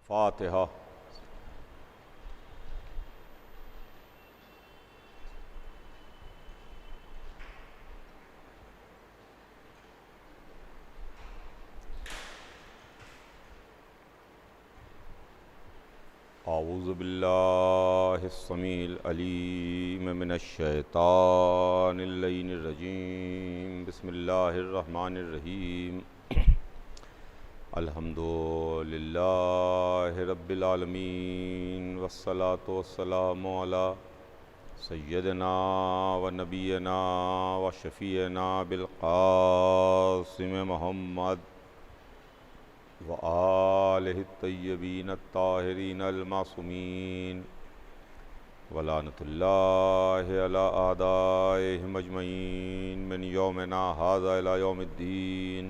फातिहा। औज़ु बिल्लाहिस्समीइल अलीम मिनश्शैतानिर रजीम। बिस्मिल्लाहिर्रहमानिर्रहीम। अल्हम्दुलिल्लाहि रब्बिल आलमीन वस्सलातु वस्सलामु अला सय्यदिना व नबियना व शफ़ीना बिल क़ासिम मुहम्मद व आलिहि तय्यबीन अत्ताहिरीन अल मासूमीन व लानतुल्लाहि अला आदाइहिम अजमईन मिन यौमिना हाज़ा इला यौमिद्दीन।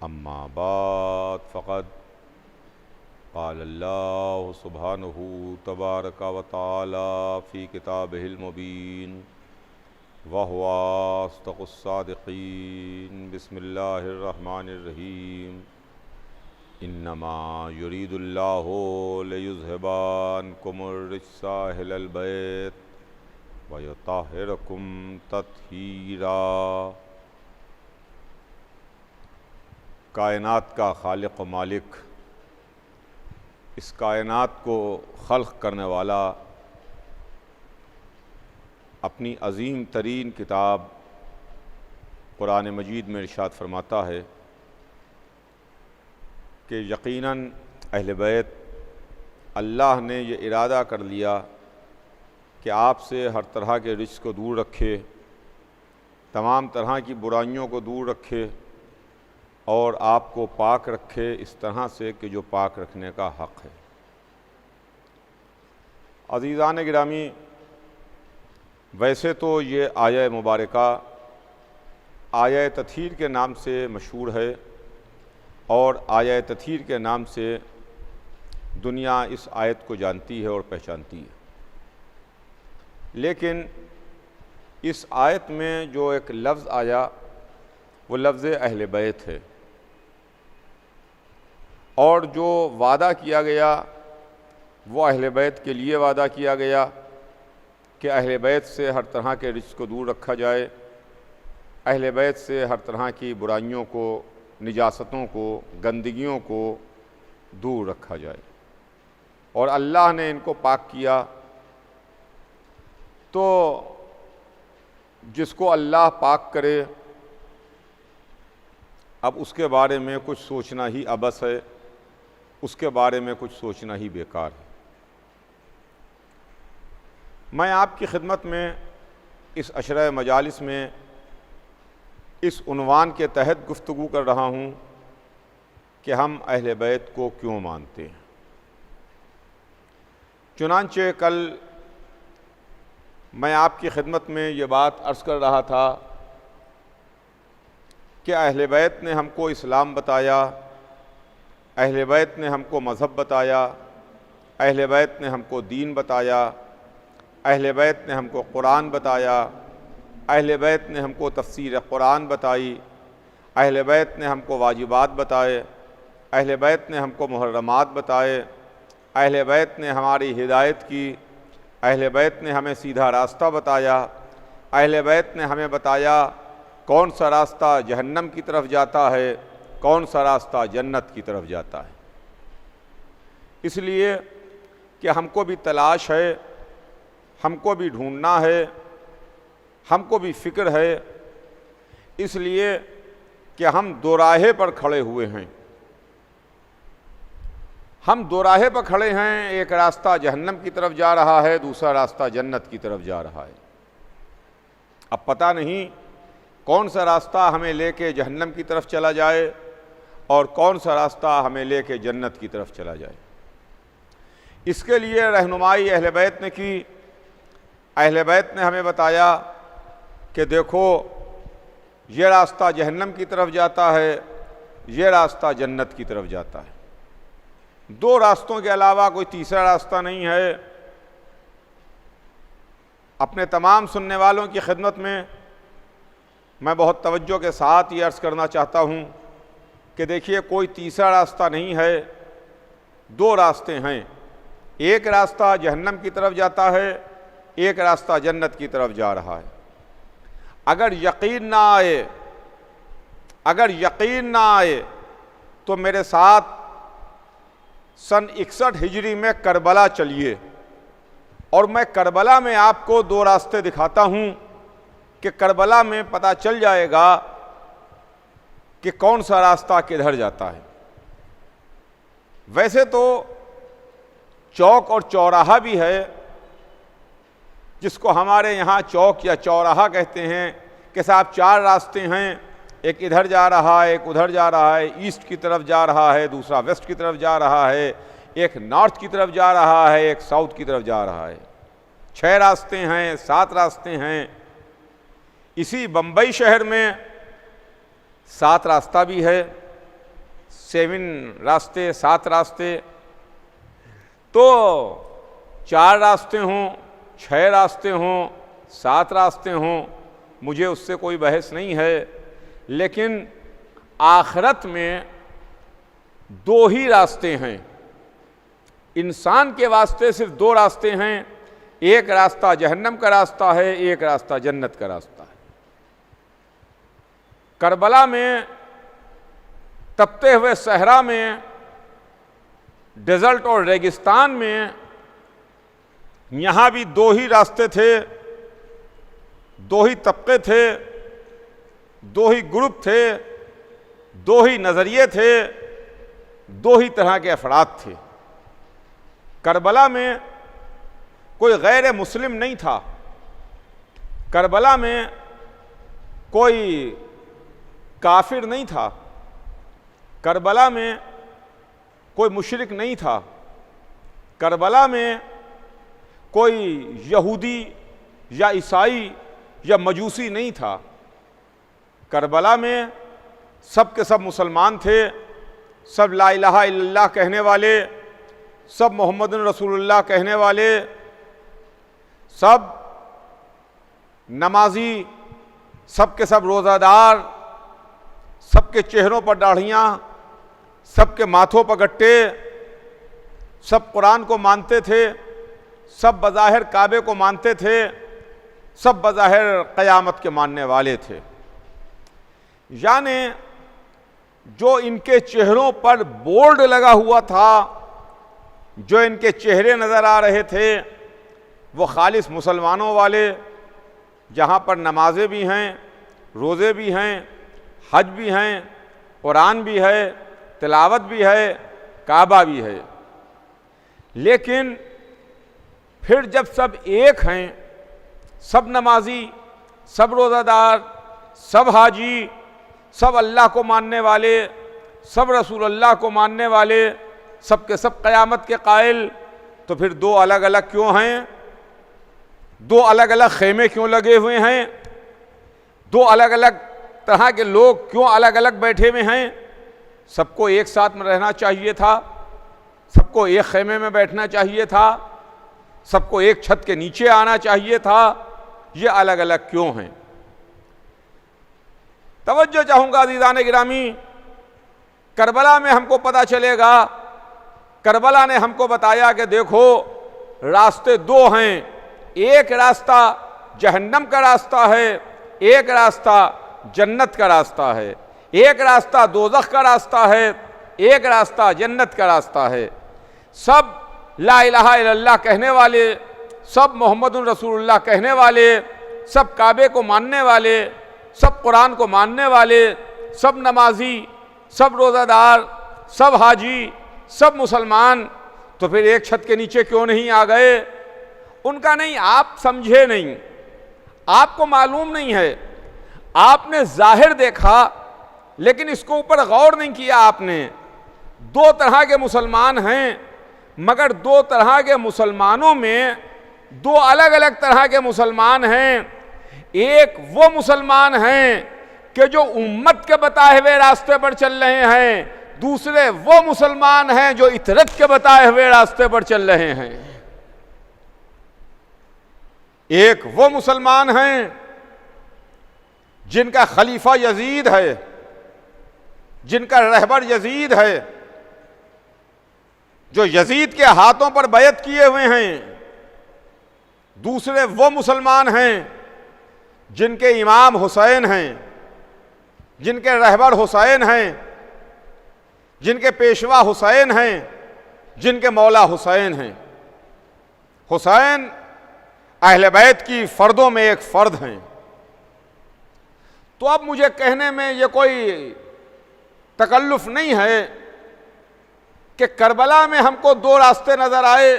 अम्मा बाद फ़क़द क़ाल अल्लाहु सुब्हानहु तबारक व तआला फ़ी किताबिहिल मुबीन व हुवा अस्दक़ुस सादिक़ीन। बिस्मिल्लाहिर्रहमानिर्रहीम। इन्नमा युरीदुल्लाहु लियुज़हिबा अन्कुमुर रिज्सा अहलल बैत व युत्तहिरकुम तत्हीरा। कायनात का खालिक व मालिक, इस कायनात को खल्क़ करने वाला, अपनी अज़ीम तरीन किताब कुरान मजीद में इरशाद फरमाता है कि यकीनन अहले बैत, अल्लाह ने ये इरादा कर लिया कि आपसे हर तरह के रिज़्क़ को दूर रखे, तमाम तरह की बुराइयों को दूर रखे और आपको पाक रखे इस तरह से कि जो पाक रखने का हक़ है। अज़ीज़ान गिरामी, वैसे तो ये आया मुबारका आया तत्हीर के नाम से मशहूर है और आया तत्हीर के नाम से दुनिया इस आयत को जानती है और पहचानती है। लेकिन इस आयत में जो एक लफ्ज़ आया वो लफ्ज़ अहले बैत है और जो वादा किया गया वो अहले बैत के लिए वादा किया गया कि अहले बैत से हर तरह के रिज़्क़ को दूर रखा जाए, अहले बैत से हर तरह की बुराइयों को, निजासतों को, गंदगियों को दूर रखा जाए। और अल्लाह ने इनको पाक किया, तो जिसको अल्लाह पाक करे अब उसके बारे में कुछ सोचना ही अबस है, उसके बारे में कुछ सोचना ही बेकार है। मैं आपकी खिदमत में इस अशरा मजालिस में इस उन्वान के तहत गुफ्तगू कर रहा हूँ कि हम अहले बैत को क्यों मानते हैं। चुनांचे कल मैं आपकी खिदमत में ये बात अर्ज़ कर रहा था कि अहले बैत ने हमको इस्लाम बताया, अहले बैत ने हमको मज़हब बताया, अहले बैत ने हमको दीन बताया, अहले बैत ने हमको कुरान बताया, अहले बैत ने हमको तफ़सीर कुरान बताई, अहले बैत ने हमको वाजिबात बताए, अहले बैत ने हमको मुहर्रमात बताए, अहले बैत ने हमारी हिदायत की, अहले बैत ने हमें सीधा रास्ता बताया, अहले बैत ने हमें बताया कौन सा रास्ता जहन्नम की तरफ जाता है, कौन सा रास्ता जन्नत की तरफ जाता है। इसलिए कि हमको भी तलाश है, हमको भी ढूंढना है, हमको भी फ़िक्र है, इसलिए कि हम दो राहे पर खड़े हुए हैं। हम दो राहे पर खड़े हैं, एक रास्ता जहन्नम की तरफ जा रहा है, दूसरा रास्ता जन्नत की तरफ जा रहा है। अब पता नहीं कौन सा रास्ता हमें लेके जहन्नम की तरफ चला जाए और कौन सा रास्ता हमें लेके जन्नत की तरफ चला जाए। इसके लिए रहनुमाई अहले बैत ने की। अहले बैत ने हमें बताया कि देखो ये रास्ता जहन्नम की तरफ जाता है, ये रास्ता जन्नत की तरफ जाता है। दो रास्तों के अलावा कोई तीसरा रास्ता नहीं है। अपने तमाम सुनने वालों की खिदमत में मैं बहुत तवज्जो के साथ ये अर्ज़ करना चाहता हूँ कि देखिए कोई तीसरा रास्ता नहीं है, दो रास्ते हैं, एक रास्ता जहन्नम की तरफ जाता है, एक रास्ता जन्नत की तरफ जा रहा है। अगर यकीन ना आए तो मेरे साथ सन 61 हिजरी में करबला चलिए और मैं करबला में आपको दो रास्ते दिखाता हूं कि करबला में पता चल जाएगा कि कौन सा रास्ता किधर जाता है। वैसे तो चौक और चौराहा भी है, जिसको हमारे यहाँ चौक या चौराहा कहते हैं कि साहब चार रास्ते हैं, एक इधर जा रहा है, एक उधर जा रहा है, ईस्ट की तरफ जा रहा है, दूसरा वेस्ट की तरफ जा रहा है, एक नॉर्थ की तरफ जा रहा है, एक साउथ की तरफ जा रहा है। 6 रास्ते हैं, 7 रास्ते हैं। इसी बम्बई शहर में 7 रास्ता भी है, 7 रास्ते, 7 रास्ते। तो 4 रास्ते हों, 6 रास्ते हों, 7 रास्ते हों, मुझे उससे कोई बहस नहीं है, लेकिन आखिरत में 2 ही रास्ते हैं। इंसान के वास्ते सिर्फ 2 रास्ते हैं, एक रास्ता जहन्नम का रास्ता है, एक रास्ता जन्नत का रास्ता है। करबला में, तपते हुए सहरा में, डेजर्ट और रेगिस्तान में, यहाँ भी 2 ही रास्ते थे, 2 ही तबके थे, 2 ही ग्रुप थे, 2 ही नज़रिए थे, 2 ही तरह के अफराद थे। करबला में कोई गैर मुस्लिम नहीं था, करबला में कोई काफिर नहीं था, करबला में कोई मुशरिक नहीं था, करबला में कोई यहूदी या ईसाई या मजूसी नहीं था। करबला में सब के सब मुसलमान थे, सब ला इलाहा इल्लल्लाह कहने वाले, सब मोहम्मद रसूलुल्लाह कहने वाले, सब नमाजी, सब के सब रोज़ादार, सबके चेहरों पर दाढ़ियाँ, सबके माथों पर गट्टे, सब कुरान को मानते थे, सब बज़ाहिर काबे को मानते थे, सब बज़ाहिर क़यामत के मानने वाले थे। यानी जो इनके चेहरों पर बोर्ड लगा हुआ था, जो इनके चेहरे नज़र आ रहे थे, वो खालिस मुसलमानों वाले, जहाँ पर नमाज़ें भी हैं, रोज़े भी हैं, हज भी हैं, कुरान भी है, तिलावत भी है, काबा भी है। लेकिन फिर जब सब एक हैं, सब नमाजी, सब रोज़ादार, सब हाजी, सब अल्लाह को मानने वाले, सब रसूल अल्लाह को मानने वाले, सब के सब क़यामत के कायल, तो फिर 2 अलग अलग क्यों हैं? 2 अलग अलग खेमे क्यों लगे हुए हैं? 2 अलग अलग तरह के लोग क्यों अलग अलग बैठे हुए हैं? सबको एक साथ में रहना चाहिए था, सबको एक खेमे में बैठना चाहिए था, सबको एक छत के नीचे आना चाहिए था। ये अलग अलग क्यों हैं? तवज्जो चाहूँगा अज़ीज़ान गिरामी, करबला में हमको पता चलेगा, करबला ने हमको बताया कि देखो रास्ते 2 हैं, एक रास्ता जहन्नम का रास्ता है, एक रास्ता जन्नत का रास्ता है, एक रास्ता दोज़ख का रास्ता है, एक रास्ता जन्नत का रास्ता है। सब ला इलाहा इल्लल्लाह कहने वाले, सब मोहम्मदुर रसूलुल्लाह कहने वाले, सब काबे को मानने वाले, सब कुरान को मानने वाले, सब नमाजी, सब रोज़ादार, सब हाजी, सब मुसलमान, तो फिर एक छत के नीचे क्यों नहीं आ गए? उनका नहीं, आप समझे नहीं, आपको मालूम नहीं है, आपने जाहिर देखा लेकिन इसको ऊपर गौर नहीं किया आपने। 2 तरह के मुसलमान हैं, मगर 2 तरह के मुसलमानों में 2 अलग अलग तरह के मुसलमान हैं। एक वो मुसलमान हैं कि जो उम्मत के बताए हुए रास्ते पर चल रहे हैं, दूसरे वो मुसलमान हैं जो इतरत के बताए हुए रास्ते पर चल रहे हैं। एक वो मुसलमान हैं जिनका खलीफा यजीद है, जिनका रहबर यजीद है, जो यजीद के हाथों पर बैत किए हुए हैं, दूसरे वो मुसलमान हैं जिनके इमाम हुसैन हैं, जिनके रहबर हुसैन हैं, जिनके पेशवा हुसैन हैं, जिनके मौला हुसैन हैं। हुसैन अहले बैत की फर्दों में एक फर्द हैं। तो अब मुझे कहने में ये कोई तकल्लुफ नहीं है कि करबला में हमको दो रास्ते नजर आए,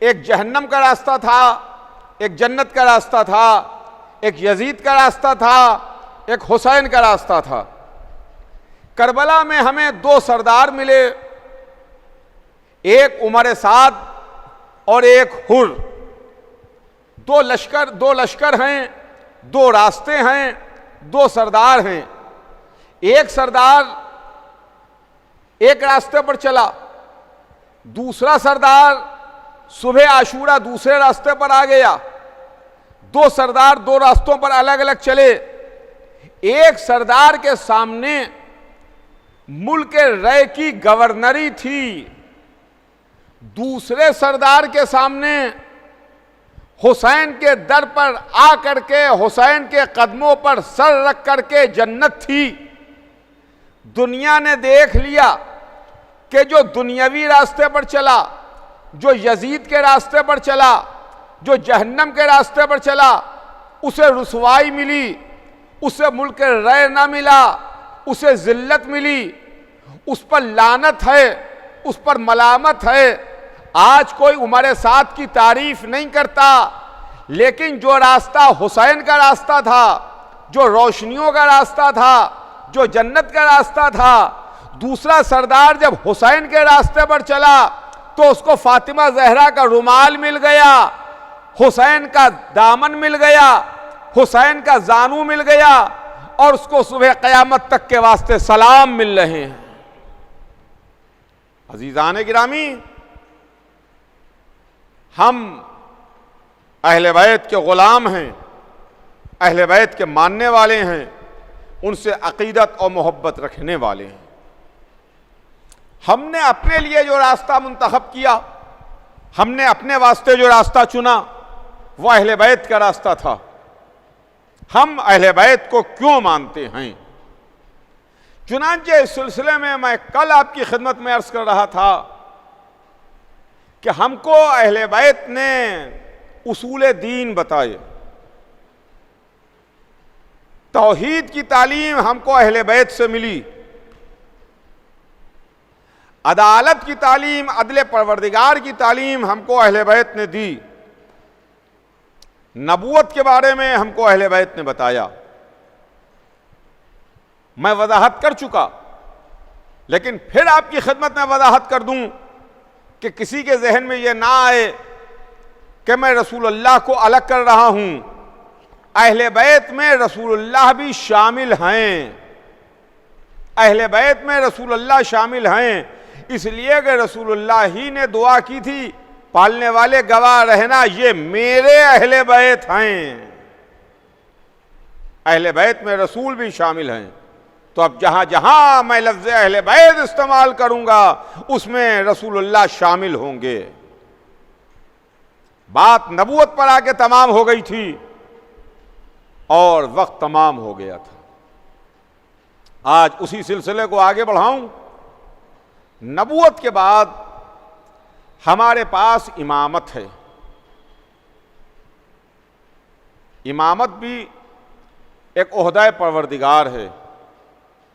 एक जहन्नम का रास्ता था, एक जन्नत का रास्ता था, एक यजीद का रास्ता था, एक हुसैन का रास्ता था। करबला में हमें दो सरदार मिले, एक उमर साद और एक हुर। दो लश्कर हैं, दो रास्ते हैं, दो सरदार हैं। एक सरदार एक रास्ते पर चला, दूसरा सरदार सुबह आशूरा दूसरे रास्ते पर आ गया। दो सरदार दो रास्तों पर अलग अलग चले। एक सरदार के सामने मुल्क रय की गवर्नरी थी, दूसरे सरदार के सामने हुसैन के दर पर आ करके हुसैन के कदमों पर सर रख करके जन्नत थी। दुनिया ने देख लिया कि जो दुनियावी रास्ते पर चला, जो यजीद के रास्ते पर चला, जो जहन्नम के रास्ते पर चला, उसे रुसवाई मिली, उसे मुल्क रय ना मिला, उसे जिल्लत मिली, उस पर लानत है, उस पर मलामत है। आज कोई उमर साद की तारीफ नहीं करता, लेकिन जो रास्ता हुसैन का रास्ता था, जो रोशनियों का रास्ता था, जो जन्नत का रास्ता था, दूसरा सरदार जब हुसैन के रास्ते पर चला तो उसको फातिमा जहरा का रुमाल मिल गया, हुसैन का दामन मिल गया, हुसैन का जानू मिल गया, और उसको सुबह कयामत तक के वास्ते सलाम मिल रहे हैं। अजीजान गिरामी, हम अहले बैत के गुलाम हैं, अहले बैत के मानने वाले हैं, उनसे अकीदत और मोहब्बत रखने वाले हैं। हमने अपने लिए जो रास्ता मुंतखब किया, हमने अपने वास्ते जो रास्ता चुना, वह अहले बैत का रास्ता था। हम अहले बैत को क्यों मानते हैं? चुनांचे इस सिलसिले में मैं कल आपकी खिदमत में अर्ज कर रहा था कि हमको अहले बैत ने उसूल दीन बताए। तौहीद की तालीम हमको अहले बैत से मिली, अदालत की तालीम, अदले परवरदिगार की तालीम हमको अहले बैत ने दी। नबूवत के बारे में हमको अहले बैत ने बताया। मैं वजाहत कर चुका, लेकिन फिर आपकी खिदमत में वजाहत कर दूं कि किसी के जहन में यह ना आए कि मैं रसूलुल्लाह को अलग कर रहा हूं। अहले बैत में रसूलुल्लाह भी शामिल हैं, अहले बैत में रसूलुल्लाह शामिल हैं, इसलिए कि रसूलुल्लाह ही ने दुआ की थी, पालने वाले गवाह रहना ये मेरे अहले बैत हैं। अहले बैत में रसूल भी शामिल हैं। तो अब जहां जहां मैं लफ्ज़ अहले बैत इस्तेमाल करूंगा उसमें रसूलुल्लाह शामिल होंगे। बात नबूवत पर आके तमाम हो गई थी और वक्त तमाम हो गया था। आज उसी सिलसिले को आगे बढ़ाऊं। नबूवत के बाद हमारे पास इमामत है। इमामत भी एक ओहदा परवरदिगार है।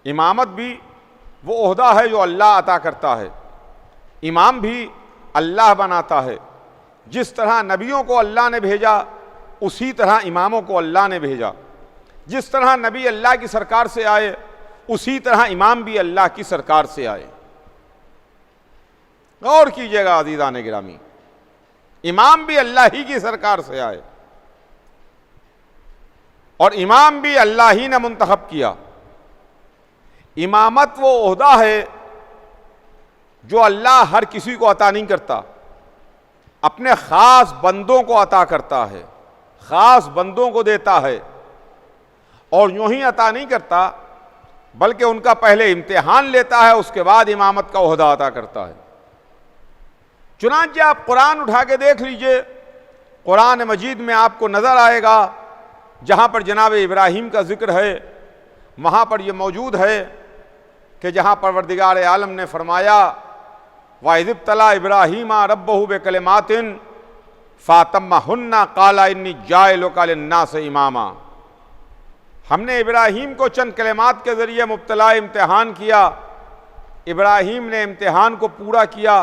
इमामत भी वो ओहदा है जो अल्लाह अता करता है। इमाम भी अल्लाह बनाता है। जिस तरह नबियों को अल्लाह ने भेजा, उसी तरह इमामों को अल्लाह ने भेजा। जिस तरह नबी अल्लाह की सरकार से आए, उसी तरह इमाम भी अल्लाह की सरकार से आए। गौर कीजिएगा अज़ीज़ान गिरामी, इमाम भी अल्लाह ही की सरकार से आए और इमाम भी अल्लाह ही ने मुंतखब किया। इमामत वो ओहदा है जो अल्लाह हर किसी को अता नहीं करता, अपने ख़ास बंदों को अता करता है, ख़ास बंदों को देता है। और यूं ही अता नहीं करता, बल्कि उनका पहले इम्तिहान लेता है, उसके बाद इमामत का ओहदा अता करता है। चुनांचे आप कुरान उठा के देख लीजिए, कुरान मजीद में आपको नज़र आएगा जहाँ पर जनाब इब्राहीम का जिक्र है, वहाँ पर यह मौजूद है कि जहाँ परवरदिगार आलम ने फरमाया वाइज़ तला इब्राहीमा रब्बहू बिकलिमातिन फ़ातम्माहुन्ना क़ाला इन्नी जाइलुका लिन्नास इमामा। हमने इब्राहीम को चंद कलिमात के ज़रिए मुब्तला इम्तिहान किया, इब्राहीम ने इम्तिहान को पूरा किया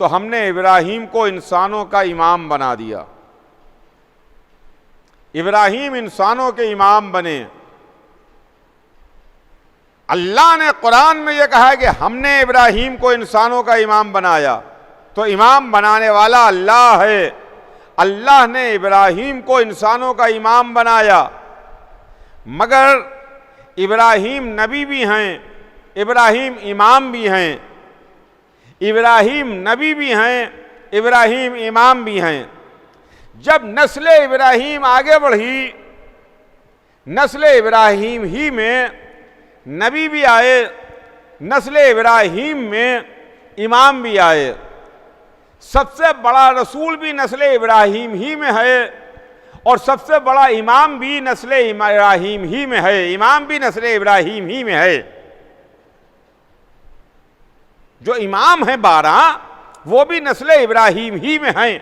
तो हमने इब्राहीम को इंसानों का इमाम बना दिया। इब्राहीम इंसानों के इमाम बने। अल्लाह ने कुरान में यह कहा है कि हमने इब्राहीम को इंसानों का इमाम बनाया, तो इमाम बनाने वाला अल्लाह है। अल्लाह ने इब्राहीम को इंसानों का इमाम बनाया, मगर इब्राहीम नबी भी हैं, इब्राहीम इमाम भी हैं, इब्राहीम नबी भी हैं, इब्राहीम इमाम भी हैं। जब नस्ल इब्राहीम आगे बढ़ी, नस्ल इब्राहीम ही में नबी भी आए, नस्ल इब्राहीम में इमाम भी आए। सबसे बड़ा रसूल भी नस्ल इब्राहीम ही में है और सबसे बड़ा इमाम भी नस्ल इब्राहीम ही में है, इमाम भी नस्ल इब्राहीम ही में है। जो इमाम है 12 वो भी नस्ल इब्राहीम ही में हैं।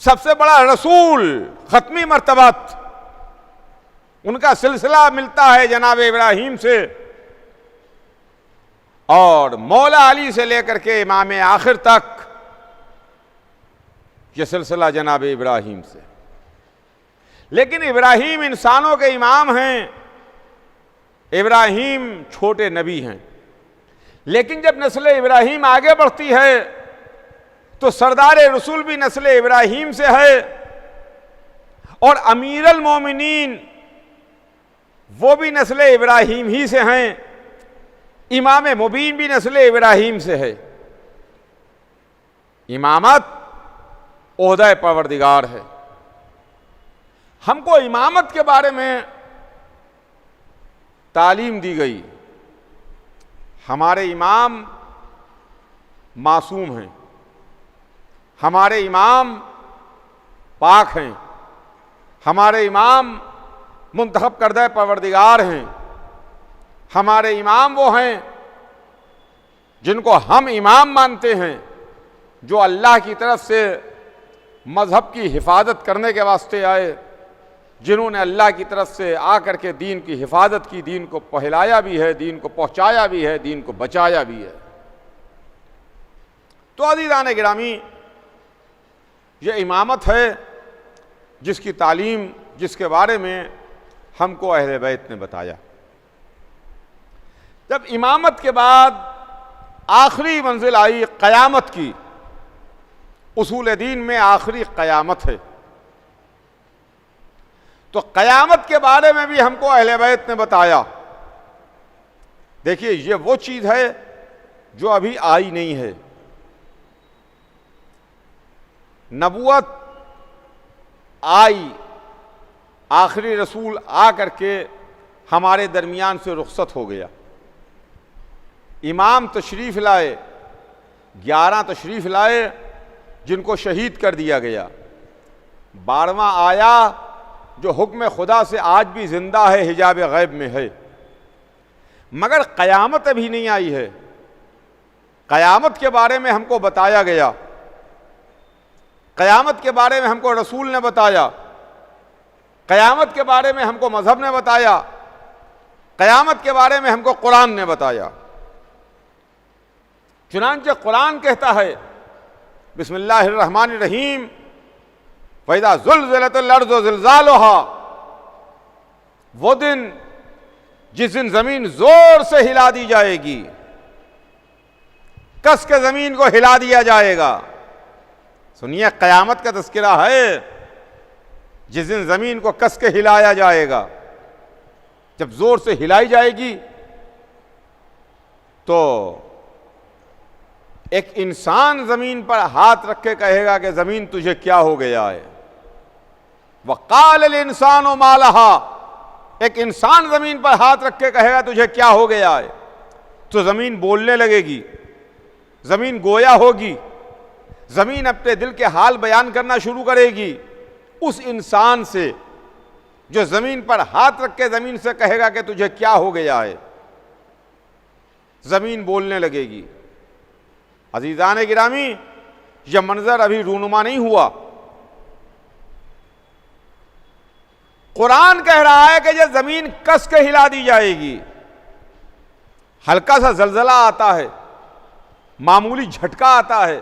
सबसे बड़ा रसूल खत्मी मर्तबत, उनका सिलसिला मिलता है जनाब इब्राहीम से, और मौला अली से लेकर के इमाम आखिर तक ये सिलसिला जनाब इब्राहीम से। लेकिन इब्राहीम इंसानों के इमाम हैं, इब्राहीम छोटे नबी हैं। लेकिन जब नस्ल इब्राहीम आगे बढ़ती है तो सरदार रसूल भी नस्ल इब्राहीम से है और अमीरुल मोमिनीन वो भी नस्ल इब्राहीम ही से हैं, इमाम मुबीन भी नस्ल इब्राहीम से है। इमामत ओहदा परवरदिगार है। हमको इमामत के बारे में तालीम दी गई। हमारे इमाम मासूम हैं, हमारे इमाम पाक हैं, हमारे इमाम मुंतखब करदा परवरदिगार हैं। हमारे इमाम वो हैं जिनको हम इमाम मानते हैं, जो अल्लाह की तरफ से मज़हब की हिफाजत करने के वास्ते आए, जिन्होंने अल्लाह की तरफ से आकर के दीन की हिफाजत की, दीन को फैलाया भी है, दीन को पहुँचाया भी है, दीन को बचाया भी है। तो अज़ीज़ान गिरामी, ये इमामत है जिसकी तालीम, जिसके बारे में हमको अहले बैत ने बताया। जब इमामत के बाद आखिरी मंजिल आई क़यामत की, उसूल दीन में आखिरी क़यामत है, तो क़यामत के बारे में भी हमको अहले बैत ने बताया। देखिए, ये वो चीज़ है जो अभी आई नहीं है। नबूवत आई, आखिरी रसूल आ करके हमारे दरमियान से रुखसत हो गया। इमाम तशरीफ़ लाए, 11 तशरीफ़ लाए जिनको शहीद कर दिया गया। 12वां आया जो हुक्म खुदा से आज भी जिंदा है, हिजाब गैब में है, मगर क़यामत अभी नहीं आई है। क़यामत के बारे में हमको बताया गया, क़यामत के बारे में हमको रसूल ने बताया, क़यामत के बारे में हमको मज़हब ने बताया, क़यामत के बारे में हमको कुरान ने बताया। चुनांचे कुरान कहता है बिस्मिल्लाहिर्रहमानिर्रहीम, वइज़ा ज़ुल्ज़िलतिल अर्ज़ु ज़िल्ज़ालुहा, वो दिन जिस दिन जमीन जोर से हिला दी जाएगी, कस के जमीन को हिला दिया जाएगा। सुनिए, क़यामत का तज़किरा है, जिस दिन जमीन को कस के हिलाया जाएगा। जब जोर से हिलाई जाएगी तो एक इंसान जमीन पर हाथ रख के कहेगा कि जमीन तुझे क्या हो गया है। वक़ाल इंसानो मा लहा, एक इंसान जमीन पर हाथ रख के कहेगा तुझे क्या हो गया है, तो जमीन बोलने लगेगी, जमीन गोया होगी, ज़मीन अपने दिल के हाल बयान करना शुरू करेगी उस इंसान से जो ज़मीन पर हाथ रख के ज़मीन से कहेगा कि तुझे क्या हो गया है। ज़मीन बोलने लगेगी। अज़ीज़ान गिरामी, यह मंजर अभी रूनुमा नहीं हुआ। कुरान कह रहा है कि यह ज़मीन कस के हिला दी जाएगी। हल्का सा जलजला आता है, मामूली झटका आता है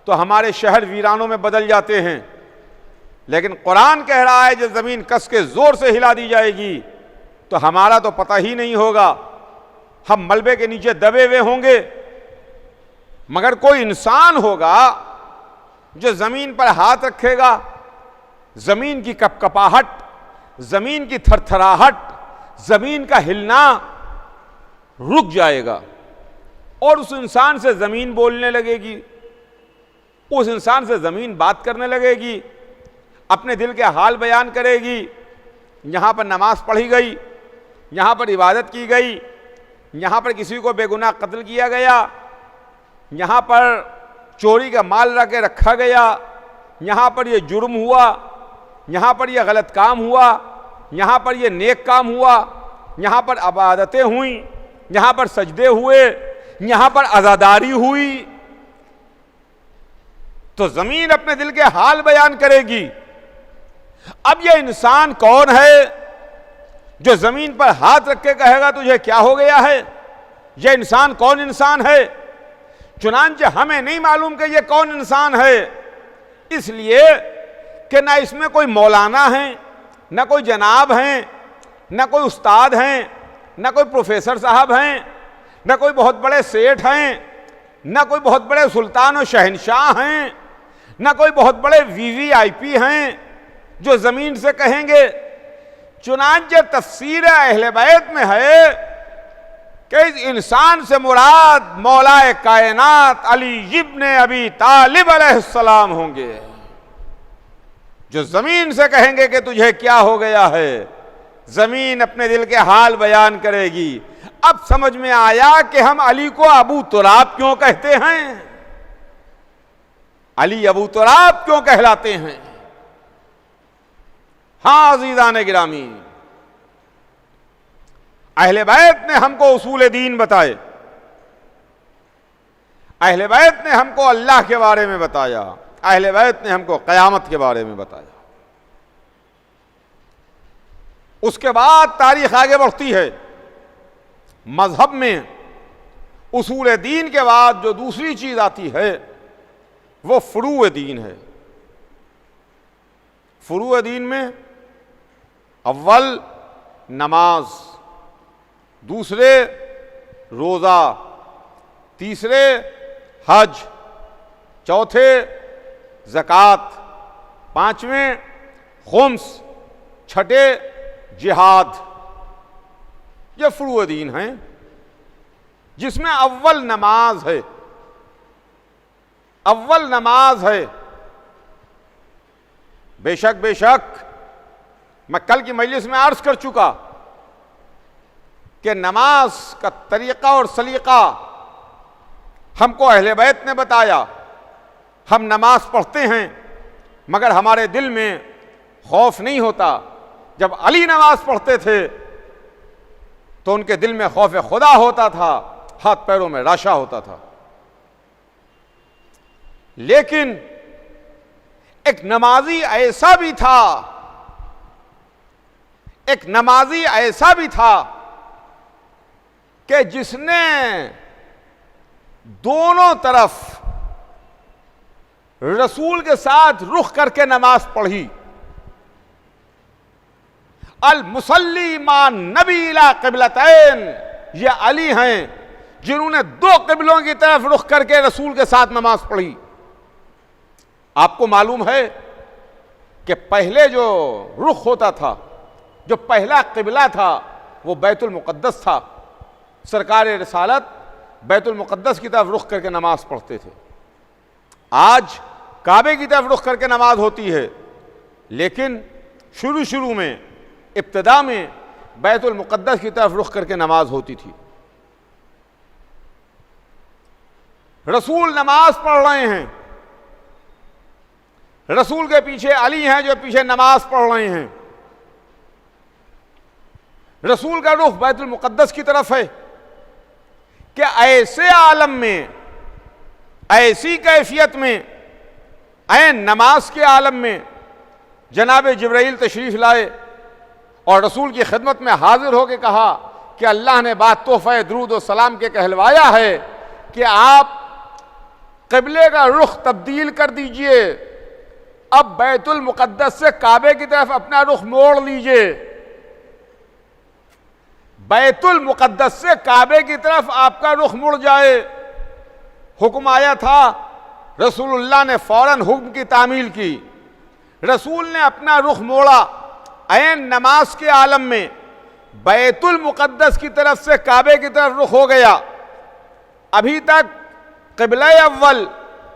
तो हमारे शहर वीरानों में बदल जाते हैं, लेकिन कुरान कह रहा है जब ज़मीन कस के ज़ोर से हिला दी जाएगी तो हमारा तो पता ही नहीं होगा, हम मलबे के नीचे दबे हुए होंगे। मगर कोई इंसान होगा जो ज़मीन पर हाथ रखेगा, ज़मीन की कपकपाहट, ज़मीन की थरथराहट, ज़मीन का हिलना रुक जाएगा और उस इंसान से ज़मीन बोलने लगेगी, उस इंसान से ज़मीन बात करने लगेगी, अपने दिल के हाल बयान करेगी। यहाँ पर नमाज पढ़ी गई, यहाँ पर इबादत की गई, यहाँ पर किसी को बेगुनाह कत्ल किया गया, यहाँ पर चोरी का माल रख के रखा गया, यहाँ पर यह जुर्म हुआ, यहाँ पर यह गलत काम हुआ, यहाँ पर यह नेक काम हुआ, यहाँ पर इबादतें हुई, यहाँ पर सजदे हुए, यहाँ पर अज़ादारी हुई। तो ज़मीन अपने दिल के हाल बयान करेगी। अब यह इंसान कौन है जो ज़मीन पर हाथ रख के कहेगा तुझे क्या हो गया है? यह इंसान कौन इंसान है? चुनांचे हमें नहीं मालूम कि यह कौन इंसान है, इसलिए कि ना इसमें कोई मौलाना है, ना कोई जनाब हैं, ना कोई उस्ताद हैं, ना कोई प्रोफेसर साहब हैं, ना कोई बहुत बड़े सेठ हैं, ना कोई बहुत बड़े सुल्तान और शहनशाह हैं, ना कोई बहुत बड़े वीवीआईपी हैं जो ज़मीन से कहेंगे। चुनांचे तफसीर अहले बैत में है कि इस इंसान से मुराद मौलाए कायनात अली इब्ने अबी तालिब अलैहिस्सलाम होंगे, जो ज़मीन से कहेंगे कि तुझे क्या हो गया है। ज़मीन अपने दिल के हाल बयान करेगी। अब समझ में आया कि हम अली को अबू तुराब क्यों कहते हैं, अली अबू तुराब क्यों कहलाते हैं। हाँ अज़ीज़ान गिरामी, अहले बैत ने हमको उसूल दीन बताए, अहले बैत ने हमको अल्लाह के बारे में बताया, अहले बैत ने हमको क़यामत के बारे में बताया। उसके बाद तारीख आगे बढ़ती है। मजहब में उसूल दीन के बाद जो दूसरी चीज आती है वो फुरूए दीन है। फुरूए दीन में अव्वल नमाज, दूसरे रोज़ा, तीसरे हज, चौथे ज़कात, पांचवें खुम्स, छठे जिहाद। ये फुरूए दीन हैं जिसमें अव्वल नमाज है। अव्वल नमाज है। बेशक मैं कल की मजलिस में अर्ज कर चुका कि नमाज का तरीका और सलीका हमको अहले बैत ने बताया। हम नमाज पढ़ते हैं मगर हमारे दिल में खौफ नहीं होता। जब अली नमाज पढ़ते थे तो उनके दिल में खौफ खुदा होता था, हाथ पैरों में राशा होता था। लेकिन एक नमाजी ऐसा भी था, एक नमाजी ऐसा भी था कि जिसने दोनों तरफ रसूल के साथ रुख करके नमाज पढ़ी। अल मुसल्ली मान नबी इला क़िबलतैन, ये अली हैं जिन्होंने दो क़िबलों की तरफ रुख करके रसूल के साथ नमाज पढ़ी। आपको मालूम है कि पहले जो रुख होता था, जो पहला क़िबला था, वो बैतुल मुक़द्दस था। सरकार रिसालत बैतुल मुक़द्दस की तरफ रुख करके नमाज पढ़ते थे। आज काबे की तरफ रुख करके नमाज होती है, लेकिन शुरू में इब्तिदा में बैतुल मुक़द्दस की तरफ रुख करके नमाज होती थी। रसूल नमाज पढ़ रहे हैं, रसूल के पीछे अली हैं जो पीछे नमाज पढ़ रहे हैं। रसूल का रुख बैतुल मुक़द्दस की तरफ है कि ऐसे आलम में, ऐसी कैफियत में, ऐन नमाज के आलम में जनाब जिब्राइल तशरीफ़ लाए और रसूल की खिदमत में हाजिर होकर कहा कि अल्लाह ने बात तोहफ़े दुरूद व सलाम के कहलवाया है कि आप क़िबले का रुख तब्दील कर दीजिए, अब बैतुल मुक़द्दस से काबे की तरफ अपना रुख मोड़ लीजिए। बैतुल मुक़द्दस से काबे की तरफ आपका रुख मुड़ जाए। हुक्म आया था, रसूलुल्लाह ने फ़ौरन हुक्म की तामील की। रसूल ने अपना रुख मोड़ा, ऐन नमाज के आलम में बैतुल मुक़द्दस की तरफ से काबे की तरफ रुख हो गया। अभी तक क़िबला अव्वल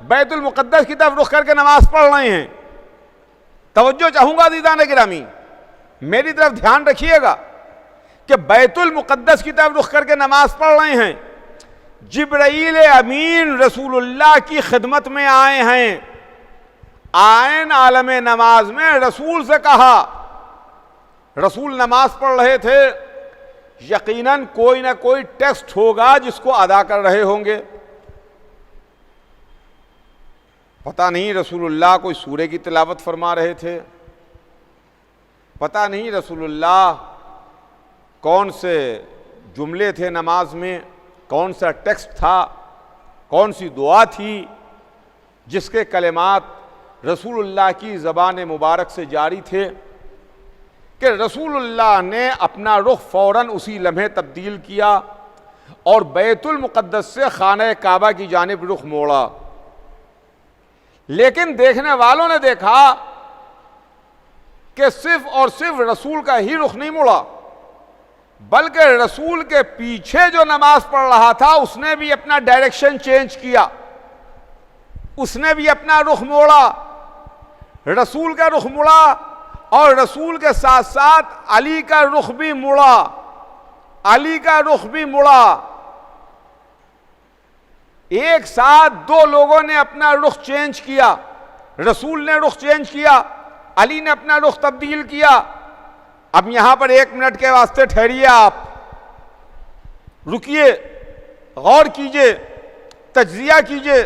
बैतुल मुक़द्दस की तरफ रुख करके नमाज पढ़ रहे हैं। तवज्जो चाहूँगा दीदान गिरामी, मेरी तरफ ध्यान रखिएगा कि बैतुल मुक़द्दस की तरफ रुख करके नमाज पढ़ रहे हैं। जिब्राईल अमीन रसूलुल्लाह की खिदमत में आए हैं। आयन आलम नमाज में रसूल से कहा, रसूल नमाज पढ़ रहे थे, यकीनन कोई ना कोई टेक्स्ट होगा जिसको अदा कर रहे होंगे। पता नहीं रसूलुल्लाह कोई सूरे की तिलावत फरमा रहे थे, पता नहीं रसूलुल्लाह कौन से जुमले थे नमाज में, कौन सा टेक्स्ट था, कौन सी दुआ थी जिसके कलिमात रसूलुल्लाह की ज़बान मुबारक से जारी थे कि रसूलुल्लाह ने अपना रुख फ़ौरन उसी लम्हे तब्दील किया और बैतुल मुक़द्दस से खाना काबा की जानिब रुख मोड़ा। लेकिन देखने वालों ने देखा कि सिर्फ और सिर्फ रसूल का ही रुख नहीं मुड़ा, बल्कि रसूल के पीछे जो नमाज पढ़ रहा था उसने भी अपना डायरेक्शन चेंज किया, उसने भी अपना रुख मोड़ा। रसूल का रुख मुड़ा और रसूल के साथ साथ अली का रुख भी मुड़ा, अली का रुख भी मुड़ा। एक साथ दो लोगों ने अपना रुख चेंज किया। रसूल ने रुख चेंज किया, अली ने अपना रुख तब्दील किया। अब यहां पर 1 मिनट के वास्ते ठहरिए, आप रुकिए, गौर कीजिए, तज्जिया कीजिए,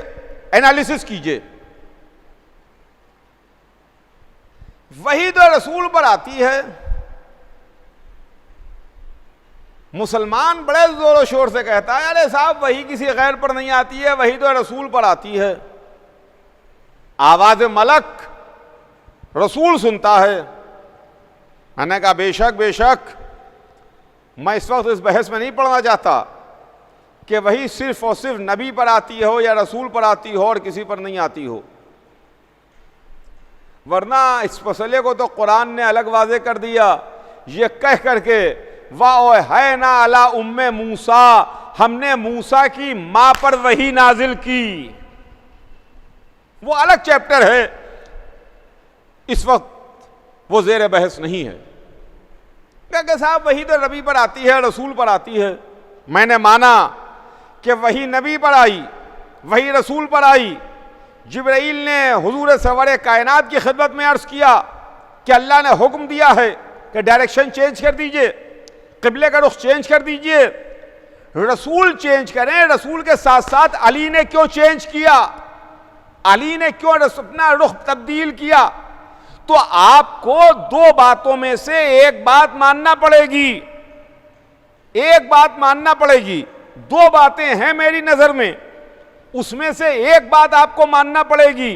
एनालिसिस कीजिए। वही तो रसूल पर आती है, मुसलमान बड़े जोरों शोर से कहता है, अरे साहब वही किसी गैर पर नहीं आती है, वही तो रसूल पर आती है। आवाज मलक रसूल सुनता है। मैंने कहा बेशक बेशक, मैं इस वक्त इस बहस में नहीं पढ़ना चाहता कि वही सिर्फ और सिर्फ नबी पर आती हो या रसूल पर आती हो और किसी पर नहीं आती हो, वरना इस मसले को तो कुरान ने अलग वाज़े कर दिया, ये कह करके वाह है ना अला उम्मे मूसा, हमने मूसा की मां पर वही नाजिल की। वो अलग चैप्टर है, इस वक्त वो ज़ेर बहस नहीं है। क्या साहब वही तो नबी पर आती है, रसूल पर आती है। मैंने माना कि वही नबी पर आई, वही रसूल पर आई। जिब्राइल ने हुजूर सरवर कायनात की खिदमत में अर्ज़ किया कि अल्लाह ने हुक्म दिया है कि डायरेक्शन चेंज कर दीजिए, क़िबले का रुख चेंज कर दीजिए। रसूल चेंज करें, रसूल के साथ साथ अली ने क्यों चेंज किया, अली ने क्यों अपना रुख तब्दील किया? तो आपको दो बातों में से एक बात मानना पड़ेगी, एक बात मानना पड़ेगी। दो बातें हैं मेरी नजर में, उसमें से एक बात आपको मानना पड़ेगी।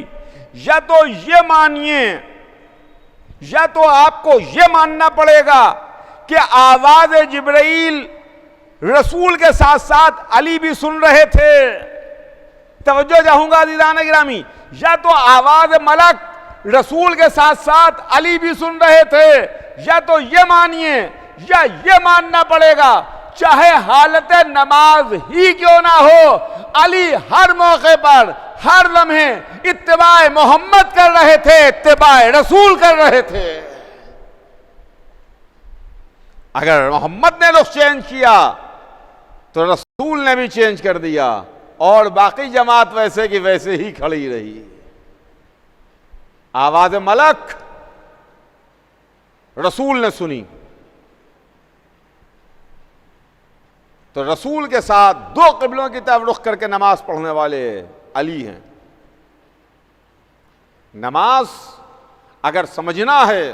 या तो ये मानिए, या तो आपको ये मानना पड़ेगा कि आवाज जिब्राइल रसूल के साथ साथ अली भी सुन रहे थे। तवज्जो चाहूंगा दीदान गिरामी, या तो आवाज मलक रसूल के साथ साथ अली भी सुन रहे थे, या तो ये मानिए या ये मानना पड़ेगा चाहे हालत नमाज ही क्यों ना हो, अली हर मौके पर हर लम्हे इत्तिबाए मोहम्मद कर रहे थे, इत्तिबाए रसूल कर रहे थे। अगर मोहम्मद ने रुख चेंज किया तो रसूल ने भी चेंज कर दिया और बाकी जमात वैसे की वैसे ही खड़ी रही। आवाज मलक रसूल ने सुनी तो रसूल के साथ दो क़िबलों की तरफ रुख करके नमाज पढ़ने वाले अली हैं। नमाज अगर समझना है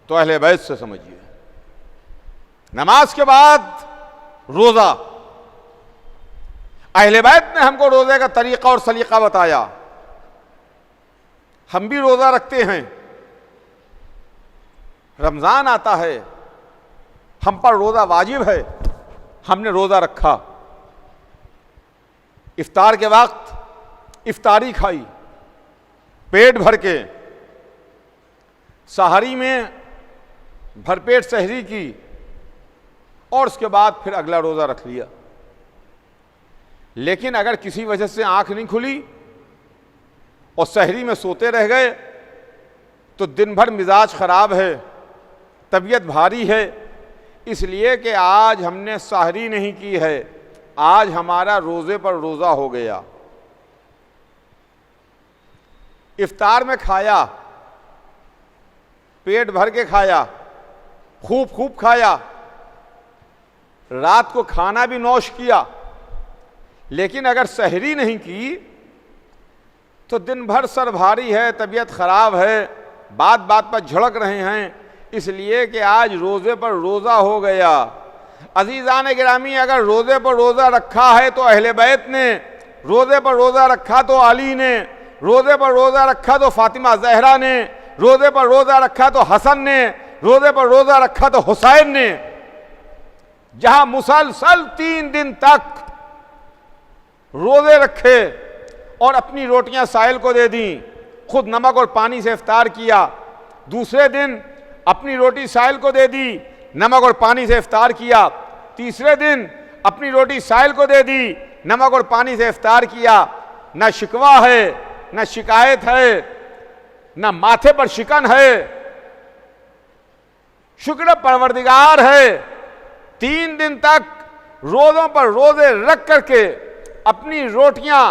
तो अहले बैत से समझिए। नमाज के बाद रोजा, अहले बैत ने हमको रोजे का तरीका और सलीका बताया। हम भी रोजा रखते हैं, रमजान आता है, हम पर रोजा वाजिब है, हमने रोजा रखा। इफ्तार के वक्त इफ्तारी खाई पेट भर के, सहरी में भरपेट सहरी की और उसके बाद फिर अगला रोजा रख लिया। लेकिन अगर किसी वजह से आंख नहीं खुली और सहरी में सोते रह गए तो दिन भर मिजाज खराब है, तबीयत भारी है, इसलिए कि आज हमने सहरी नहीं की है, आज हमारा रोजे पर रोजा हो गया। इफ्तार में खाया, पेट भर के खाया, खूब खूब खाया, रात को खाना भी नौश किया, लेकिन अगर सहरी नहीं की तो दिन भर सर भारी है, तबीयत खराब है, बात बात पर झड़क रहे हैं, इसलिए कि आज रोजे पर रोजा हो गया। अजीजान गिरामी, अगर रोजे पर रोजा रखा है तो अहले बैत ने, रोजे पर रोजा रखा तो अली ने, रोजे पर रोजा रखा तो फातिमा जहरा ने, रोजे पर रोजा रखा तो हसन ने, रोजे पर रोजा रखा तो हुसैन ने। जहां मुसलसल 3 दिन तक रोजे रखे और अपनी रोटियां साहिल को दे दी, खुद नमक और पानी से इफ्तार किया, दूसरे दिन अपनी रोटी साहिल को दे दी, नमक और पानी से इफ्तार किया, तीसरे दिन अपनी रोटी साहिल को दे दी, नमक और पानी से इफ्तार किया। न शिकवा है, न शिकायत है, न माथे पर शिकन है, शुक्र परवरदिगार है। 3 दिन तक रोजों पर रोजे रख करके अपनी रोटियां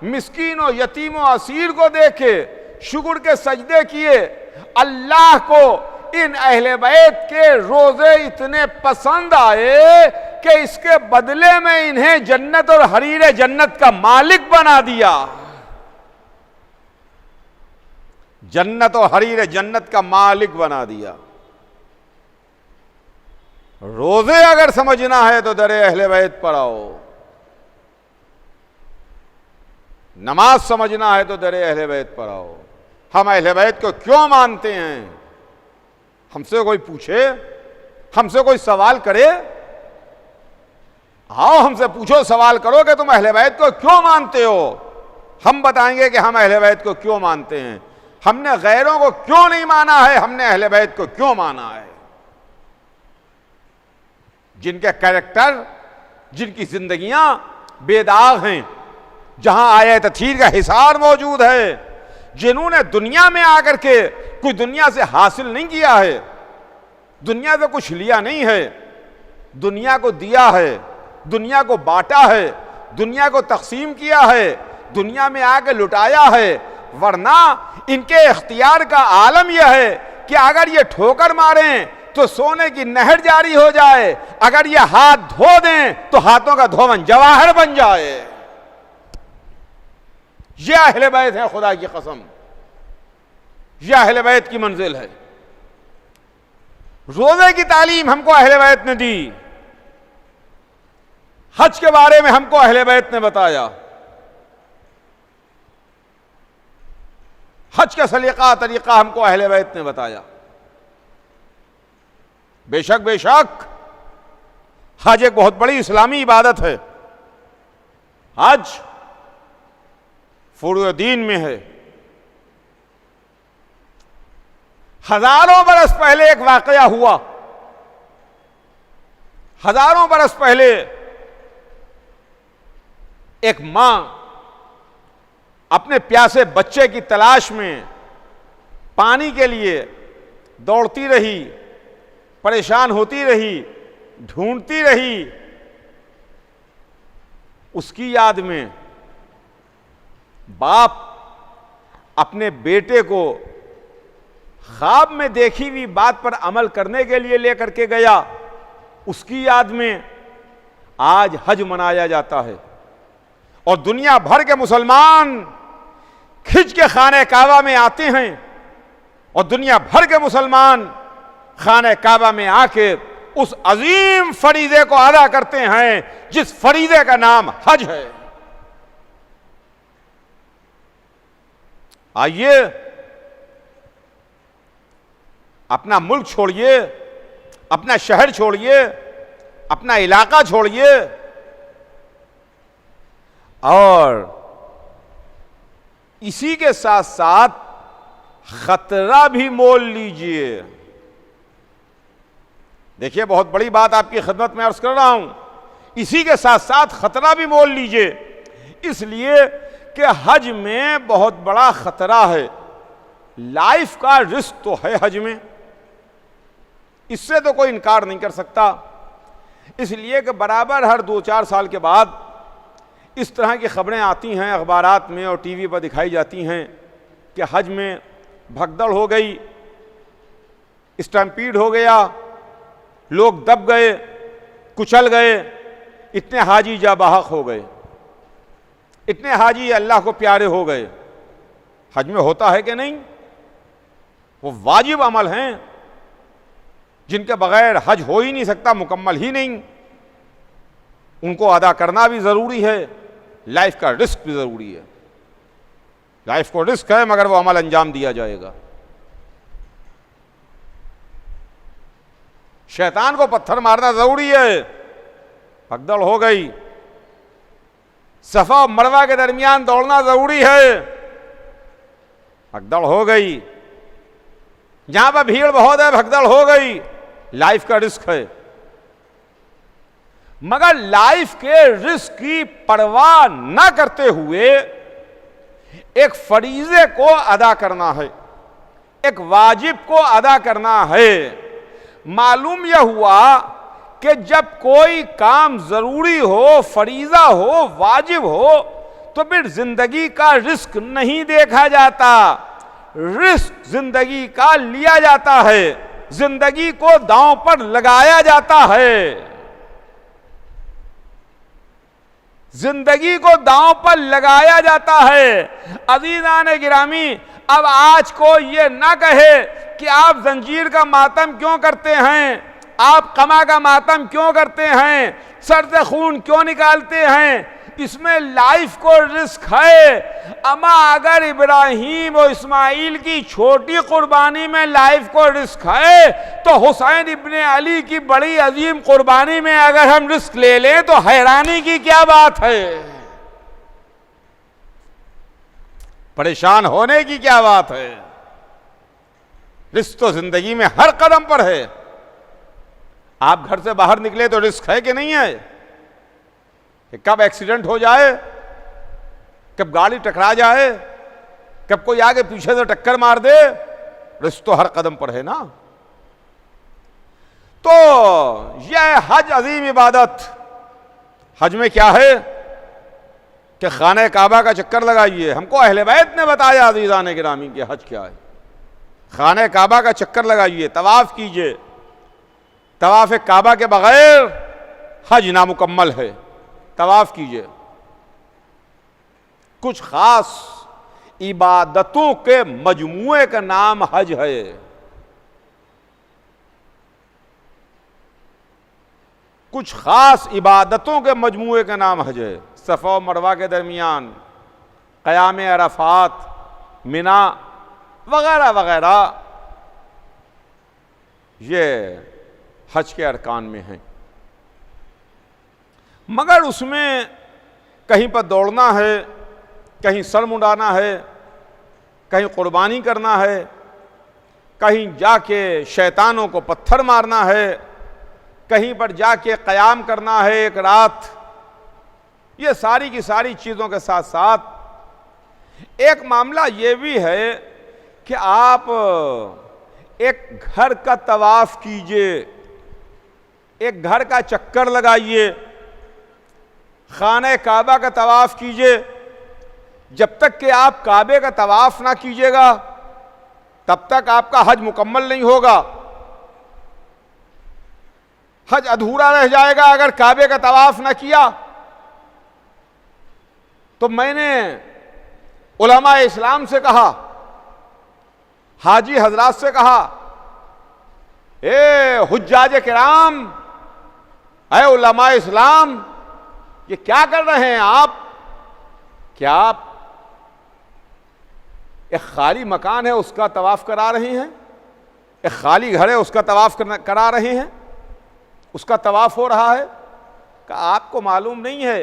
मिस्कीनों, यतीमों, असीर को देके शुक्र के सजदे किए। अल्लाह को इन अहले बैत के रोजे इतने पसंद आए कि इसके बदले में इन्हें जन्नत और हरीरे जन्नत का मालिक बना दिया। जन्नत और हरीरे जन्नत का मालिक बना दिया। रोजे अगर समझना है तो दरे अहले बैत पर आओ, नमाज समझना है तो दरे अहले बैत पर आओ। हम अहले बैत को क्यों मानते हैं? हमसे कोई पूछे, हमसे कोई सवाल करे, आओ हमसे पूछो, सवाल करो कि तुम अहले बैत को क्यों मानते हो। हम बताएंगे कि हम अहले बैत को क्यों मानते हैं, हमने गैरों को क्यों नहीं माना है, हमने अहले बैत को क्यों माना है। जिनके कैरेक्टर, जिनकी जिंदगियां बेदाग हैं, जहां आयत तथीर का हिसार मौजूद है, जिन्होंने दुनिया में आकर के कुछ दुनिया से हासिल नहीं किया है, दुनिया से कुछ लिया नहीं है, दुनिया को दिया है, दुनिया को बांटा है, दुनिया को तकसीम किया है, दुनिया में आके लुटाया है। वरना इनके इख्तियार का आलम यह है कि अगर ये ठोकर मारें तो सोने की नहर जारी हो जाए, अगर ये हाथ धो दें तो हाथों का धोवन जवाहर बन जाए। यह अहले बैत है, खुदा की कसम, यह अहले बैत की मंजिल है। रोजे की तालीम हमको अहले बैत ने दी, हज के बारे में हमको अहले बैत ने बताया, हज का सलीका तरीका हमको अहले बैत ने बताया। बेशक बेशक हज एक बहुत बड़ी इस्लामी इबादत है। हज फुरूए दीन में है। हजारों बरस पहले एक वाकया हुआ। हजारों बरस पहले एक मां अपने प्यासे बच्चे की तलाश में पानी के लिए दौड़ती रही, परेशान होती रही, ढूंढती रही। उसकी याद में बाप अपने बेटे को ख्वाब में देखी हुई बात पर अमल करने के लिए लेकर के गया, उसकी याद में आज हज मनाया जाता है। और दुनिया भर के मुसलमान खिंच के खाने काबा में आते हैं और दुनिया भर के मुसलमान खाने काबा में आके उस अजीम फरीदे को अदा करते हैं जिस फरीदे का नाम हज है। आइए, अपना मुल्क छोड़िए, अपना शहर छोड़िए, अपना इलाका छोड़िए और इसी के साथ साथ खतरा भी मोल लीजिए। देखिए, बहुत बड़ी बात आपकी खिदमत में अर्ज कर रहा हूं, इसी के साथ साथ खतरा भी मोल लीजिए, इसलिए कि हज में बहुत बड़ा खतरा है। लाइफ का रिस्क तो है हज में, इससे तो कोई इनकार नहीं कर सकता। इसलिए कि बराबर हर 2-4 साल के बाद इस तरह की खबरें आती हैं अखबारात में और टीवी पर दिखाई जाती हैं कि हज में भगदड़ हो गई, स्टैम्पीड हो गया, लोग दब गए, कुचल गए, इतने हाजी जाबाहक हो गए, इतने हाजी अल्लाह को प्यारे हो गए। हज में होता है कि नहीं? वो वाजिब अमल हैं जिनके बगैर हज हो ही नहीं सकता, मुकम्मल ही नहीं। उनको अदा करना भी ज़रूरी है, लाइफ का रिस्क भी ज़रूरी है। लाइफ को रिस्क है मगर वो अमल अंजाम दिया जाएगा। शैतान को पत्थर मारना ज़रूरी है। भगदड़ हो गई, सफा और मरवा के दरमियान दौड़ना ज़रूरी है, भगदड़ हो गई। जहां पर भीड़ बहुत है भगदड़ हो गई, लाइफ का रिस्क है। मगर लाइफ के रिस्क की परवाह न करते हुए एक फरीजे को अदा करना है, एक वाजिब को अदा करना है। मालूम यह हुआ कि जब कोई काम जरूरी हो, फरीजा हो, वाजिब हो, तो फिर जिंदगी का रिस्क नहीं देखा जाता, रिस्क जिंदगी का लिया जाता है, जिंदगी को दांव पर लगाया जाता है। जिंदगी को दांव पर लगाया जाता है। अज़ीज़ान गिरामी, अब आज को ये ना कहे कि आप जंजीर का मातम क्यों करते हैं, आप कमा का मातम क्यों करते हैं, सर से खून क्यों निकालते हैं, इसमें लाइफ को रिस्क है। अमा अगर इब्राहीम और इस्माइल की छोटी कुर्बानी में लाइफ को रिस्क है, तो हुसैन इब्ने अली की बड़ी अजीम कुर्बानी में अगर हम रिस्क ले लें तो हैरानी की क्या बात है, परेशान होने की क्या बात है। रिस्क तो जिंदगी में हर कदम पर है। आप घर से बाहर निकले तो रिस्क है कि नहीं है कि कब एक्सीडेंट हो जाए, कब गाड़ी टकरा जाए, कब कोई आगे पीछे से टक्कर मार दे, रिस्क तो हर कदम पर है ना। तो यह हज अजीम इबादत, हज में क्या है कि खाने काबा का चक्कर लगाइए। हमको अहले बैत ने बताया अज़ीज़ान गिरामी कि हज क्या है। खाने काबा का चक्कर लगाइए, तवाफ कीजिए। तवाफ काबा के बगैर हज नामुकम्मल है। तवाफ कीजिए। कुछ खास इबादतों के मजमूए का नाम हज है। कुछ खास इबादतों के मजमूए का नाम हज है। सफ़ा और मरवा के दरमियान क़याम अरफात, मिना वगैरह वगैरह, ये हज के अरकान में हैं। मगर उसमें कहीं पर दौड़ना है, कहीं सर मुंडाना है, कहीं कुर्बानी करना है, कहीं जाके शैतानों को पत्थर मारना है, कहीं पर जाके क़याम करना है एक रात। ये सारी की सारी चीज़ों के साथ साथ एक मामला ये भी है कि आप एक घर का तवाफ कीजिए, एक घर का चक्कर लगाइए, खाने काबा का तवाफ कीजिए। जब तक कि आप काबे का तवाफ ना कीजिएगा तब तक आपका हज मुकम्मल नहीं होगा। हज अधूरा रह जाएगा अगर काबे का तवाफ ना किया। तो मैंने उलमा इस्लाम से कहा, हाजी हजरात से कहा, ए हुज्जाज किराम, ऐ उलमा इस्लाम, ये क्या कर रहे हैं आप? क्या आप एक खाली मकान है उसका तवाफ करा रहे हैं? एक खाली घर है उसका तवाफ करा रहे हैं? उसका तवाफ हो रहा है? कि आपको मालूम नहीं है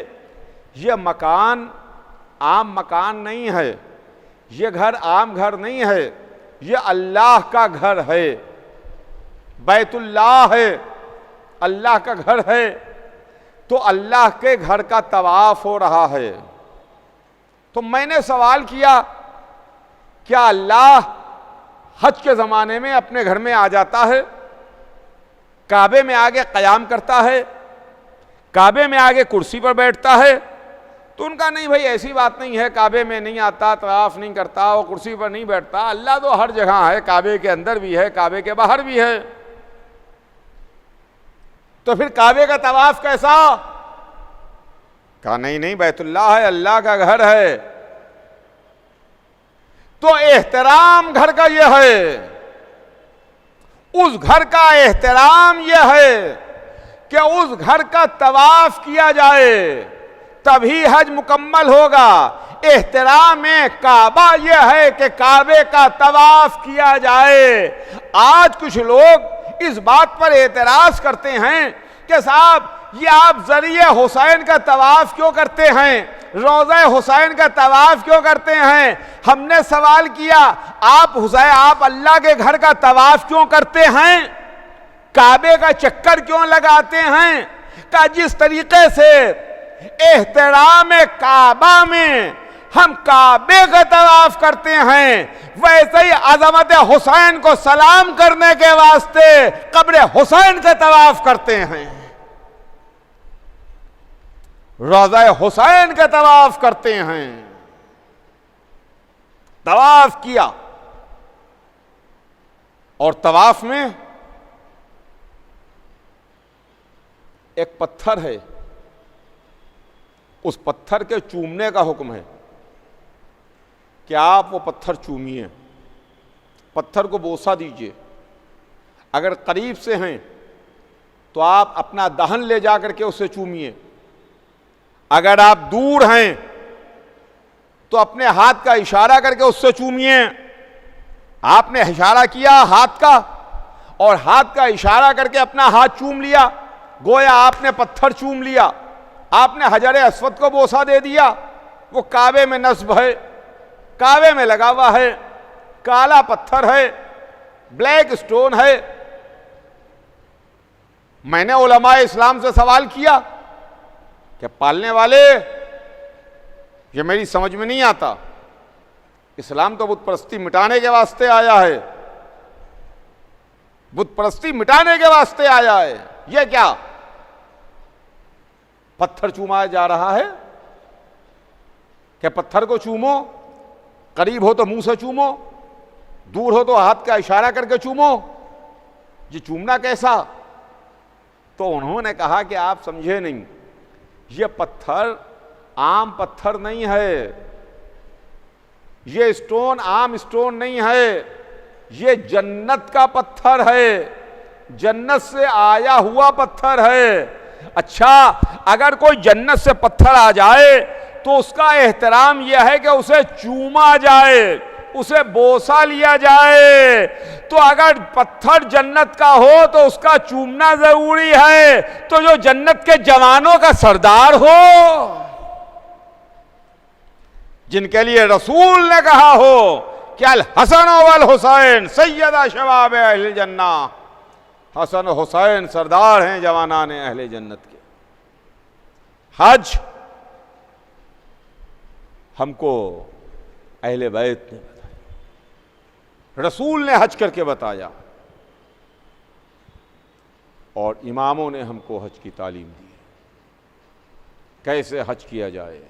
ये मकान आम मकान नहीं है, ये घर आम घर नहीं है, ये अल्लाह का घर है, बैतुल्लाह है, अल्लाह का घर है। तो अल्लाह के घर का तवाफ हो रहा है। तो मैंने सवाल किया, क्या अल्लाह हज के ज़माने में अपने घर में आ जाता है, काबे में आगे क़याम करता है, काबे में आगे कुर्सी पर बैठता है? तो उनका नहीं भाई, ऐसी बात नहीं है, काबे में नहीं आता, तवाफ नहीं करता, वो कुर्सी पर नहीं बैठता। अल्लाह तो हर जगह है, काबे के अंदर भी है, काबे के बाहर भी है। तो फिर काबे का तवाफ कैसा? कहा नहीं नहीं, बैतुल्लाह है, अल्लाह का घर है। तो एहतराम घर का यह है, उस घर का एहतराम यह है कि उस घर का तवाफ किया जाए, तभी हज मुकम्मल होगा। एहतराम काबा यह है कि काबे का तवाफ किया जाए। आज कुछ लोग इस बात पर एतराज करते हैं कि साहब ये आप जरिए हुसैन का तवाफ क्यों करते हैं, रोज़ा हुसैन का तवाफ क्यों करते हैं? हमने सवाल किया, आप अल्लाह के घर का तवाफ क्यों करते हैं, काबे का चक्कर क्यों लगाते हैं? का जिस तरीके से एहतराम काबा में हम काबे का तवाफ करते हैं, वैसे ही अजमत हुसैन को सलाम करने के वास्ते कब्र हुसैन का तवाफ करते हैं, रोज़ा हुसैन का तवाफ करते हैं। तवाफ किया और तवाफ में एक पत्थर है, उस पत्थर के चूमने का हुक्म है कि आप वो पत्थर चूमिए, पत्थर को बोसा दीजिए। अगर करीब से हैं तो आप अपना दहन ले जा करके उससे चूमिए, अगर आप दूर हैं तो अपने हाथ का इशारा करके उससे चूमिए। आपने इशारा किया हाथ का और हाथ का इशारा करके अपना हाथ चूम लिया, गोया आपने पत्थर चूम लिया। आपने हजर अस्वद को बोसा दे दिया, वो काबे में नस्ब है, काबे में लगा हुआ है, काला पत्थर है, ब्लैक स्टोन है। मैंने उलमाए इस्लाम से सवाल किया कि पालने वाले, ये मेरी समझ में नहीं आता, इस्लाम तो बुत परस्ती मिटाने के वास्ते आया है, बुत परस्ती मिटाने के वास्ते आया है, ये क्या पत्थर चूमाया जा रहा है? क्या पत्थर को चूमो, करीब हो तो मुंह से चूमो, दूर हो तो हाथ का इशारा करके चूमो, ये चूमना कैसा? तो उन्होंने कहा कि आप समझे नहीं, ये पत्थर आम पत्थर नहीं है, ये स्टोन आम स्टोन नहीं है, ये जन्नत का पत्थर है, जन्नत से आया हुआ पत्थर है। अच्छा, अगर कोई जन्नत से पत्थर आ जाए तो उसका एहतराम यह है कि उसे चूमा जाए, उसे बोसा लिया जाए। तो अगर पत्थर जन्नत का हो तो उसका चूमना जरूरी है। तो जो जन्नत के जवानों का सरदार हो, जिनके लिए रसूल ने कहा हो कि अल हसन वल हुसैन सैयदा शबाब अहले जन्ना, हसन हुसैन सरदार हैं जवानान अहले जन्नत के। हज हमको अहले बैत ने बताया, रसूल ने हज करके बताया और इमामों ने हमको हज की तालीम दी, कैसे हज किया जाए,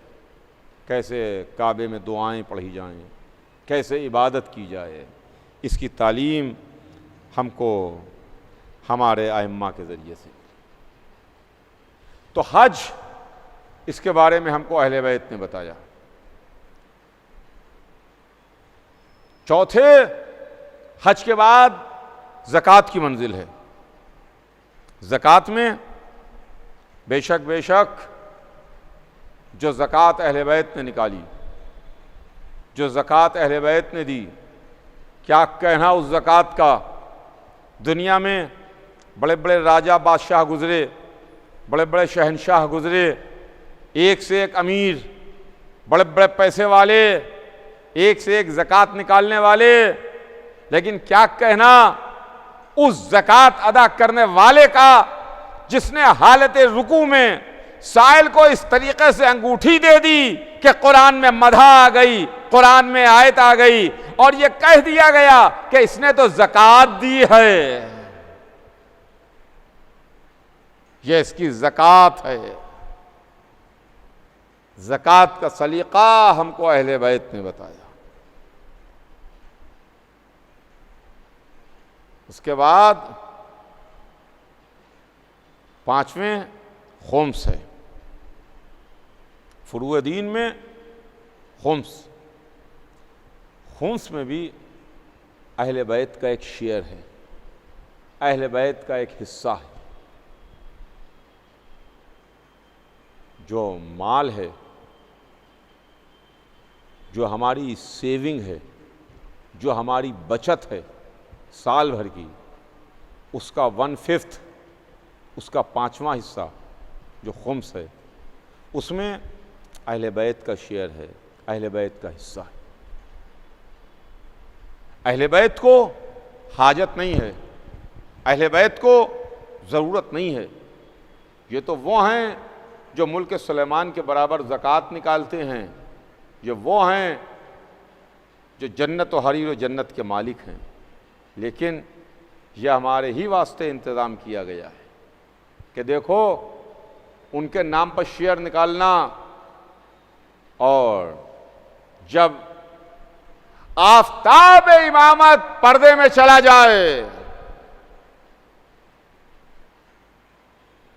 कैसे काबे में दुआएं पढ़ी जाएं, कैसे इबादत की जाए, इसकी तालीम हमको हमारे आइम्मा के ज़रिए से। तो हज, इसके बारे में हमको अहले बैत ने बताया। चौथे, हज के बाद ज़कात की मंजिल है। ज़कात में बेशक जो ज़कात अहले बैत ने निकाली, जो ज़कात अहले बैत ने दी, क्या कहना उस ज़कात का। दुनिया में बड़े बड़े राजा बादशाह गुज़रे, बड़े बड़े शहनशाह गुज़रे, एक से एक अमीर, बड़े बड़े पैसे वाले, एक से एक ज़कात निकालने वाले, लेकिन क्या कहना उस ज़कात अदा करने वाले का जिसने हालत रुकू में साइल को इस तरीके से अंगूठी दे दी कि कुरान में मधा आ गई, कुरान में आयत आ गई और ये कह दिया गया कि इसने तो ज़कात दी है, ये इसकी ज़कात है। ज़कात का सलीका हमको अहले बैत ने बताया। उसके बाद पांचवें खुम्स है। फुरूए दीन में खुम्स, खुम्स में भी अहले बैत का एक शेयर है, अहले बैत का एक हिस्सा है। जो माल है, जो हमारी सेविंग है, जो हमारी बचत है साल भर की, उसका 1/5, उसका 5वां हिस्सा जो खुम्स है, उसमें अहले बैत का शेयर है, अहले बैत का हिस्सा है। अहले बैत को हाजत नहीं है, अहले बैत को ज़रूरत नहीं है। ये तो वो हैं जो मुल्क सुलेमान के बराबर ज़कात निकालते हैं, ये वो हैं जो जन्नत व हरीर व जन्नत के मालिक हैं। लेकिन यह हमारे ही वास्ते इंतज़ाम किया गया है कि देखो उनके नाम पर शेयर निकालना, और जब आफताब इमामत पर्दे में चला जाए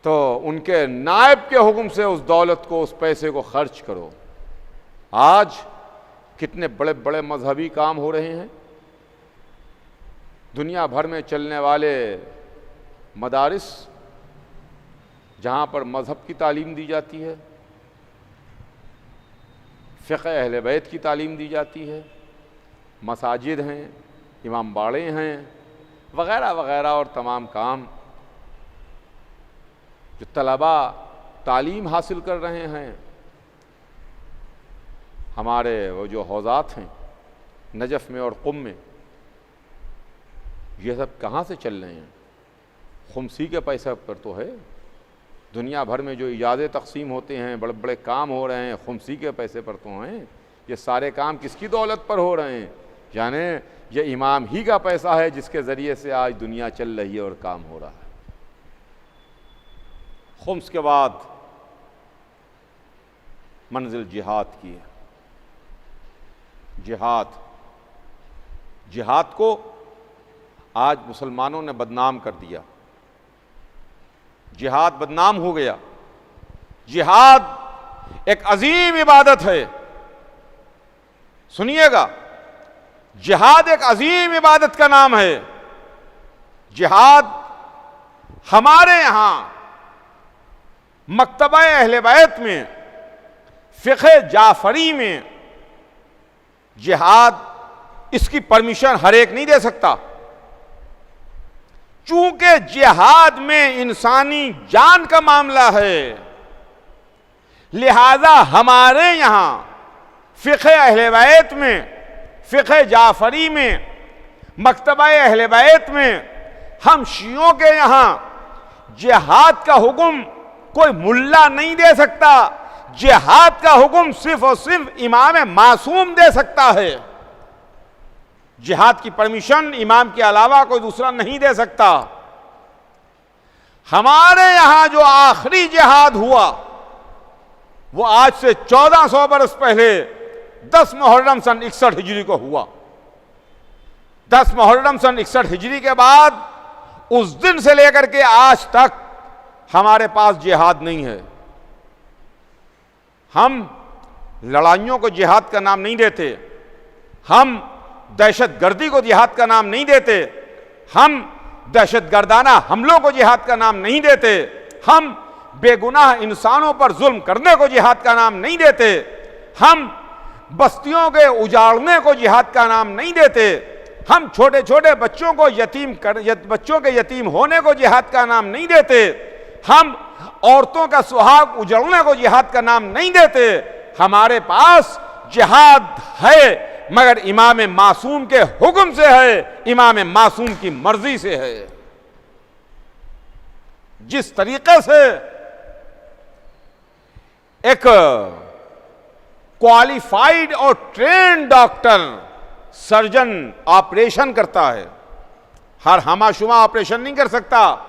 तो उनके नायब के हुक्म से उस दौलत को, उस पैसे को खर्च करो। आज कितने बड़े बड़े मजहबी काम हो रहे हैं। दुनिया भर में चलने वाले मदारिस जहाँ पर मज़हब की तालीम दी जाती है, फ़िक़्ह अहले बैत की तालीम दी जाती है, मसाजिद हैं, इमाम बाड़े हैं, वग़ैरह वग़ैरह, और तमाम काम जो तलबा तालीम हासिल कर रहे हैं। हमारे वो जो हौज़ात हैं नजफ़ में और क़ुम में, ये सब कहाँ से चल रहे हैं? खुम्सी के पैसे पर तो है। दुनिया भर में जो इजाज़े तक़सीम होते हैं, बड़े बड़े काम हो रहे हैं, खुम्सी के पैसे पर तो हैं। ये सारे काम किसकी दौलत पर हो रहे हैं? यानी ये इमाम ही का पैसा है जिसके ज़रिए से आज दुनिया चल रही है और काम हो रहा है। खुम्स के बाद मंजिल जिहाद की है। जिहाद, जिहाद को आज मुसलमानों ने बदनाम कर दिया। जिहाद बदनाम हो गया। जिहाद एक अजीम इबादत है। सुनिएगा, जिहाद एक अजीम इबादत का नाम है। जिहाद हमारे यहां मक्तबा अहले बैत में, फ़िक़्ह जाफ़री में जिहाद, इसकी परमिशन हर एक नहीं दे सकता। चूंकि जिहाद में इंसानी जान का मामला है, लिहाजा हमारे यहां फ़िक़्ह अहले बैत में, फ़िक़्ह जाफ़री में, मक्तबा अहले बैत में, हम शियों के यहां जिहाद का हुक्म कोई मुल्ला नहीं दे सकता। जिहाद का हुक्म सिर्फ और सिर्फ इमाम मासूम दे सकता है। जिहाद की परमिशन इमाम के अलावा कोई दूसरा नहीं दे सकता। हमारे यहां जो आखिरी जिहाद हुआ वो आज से 1400 बरस पहले 10 मुहर्रम सन 61 हिजरी को हुआ। 10 मुहर्रम सन 61 हिजरी के बाद उस दिन से लेकर के आज तक हमारे पास जिहाद नहीं है। हम लड़ाइयों को जिहाद का नाम नहीं देते, हम दहशतगर्दी को जिहाद का नाम नहीं देते, हम दहशतगर्दाना हमलों को जिहाद का नाम नहीं देते, हम बेगुनाह इंसानों पर जुल्म करने को जिहाद का नाम नहीं देते, हम बस्तियों के उजाड़ने को जिहाद का नाम नहीं देते, हम छोटे छोटे बच्चों को बच्चों के यतीम होने को जिहाद का नाम नहीं देते, हम औरतों का सुहाग उजड़ने को जिहाद का नाम नहीं देते। हमारे पास जिहाद है मगर इमाम मासूम के हुक्म से है, इमाम मासूम की मर्जी से है। जिस तरीके से एक क्वालिफाइड और ट्रेन डॉक्टर सर्जन ऑपरेशन करता है, हर हमाशुमा ऑपरेशन नहीं कर सकता।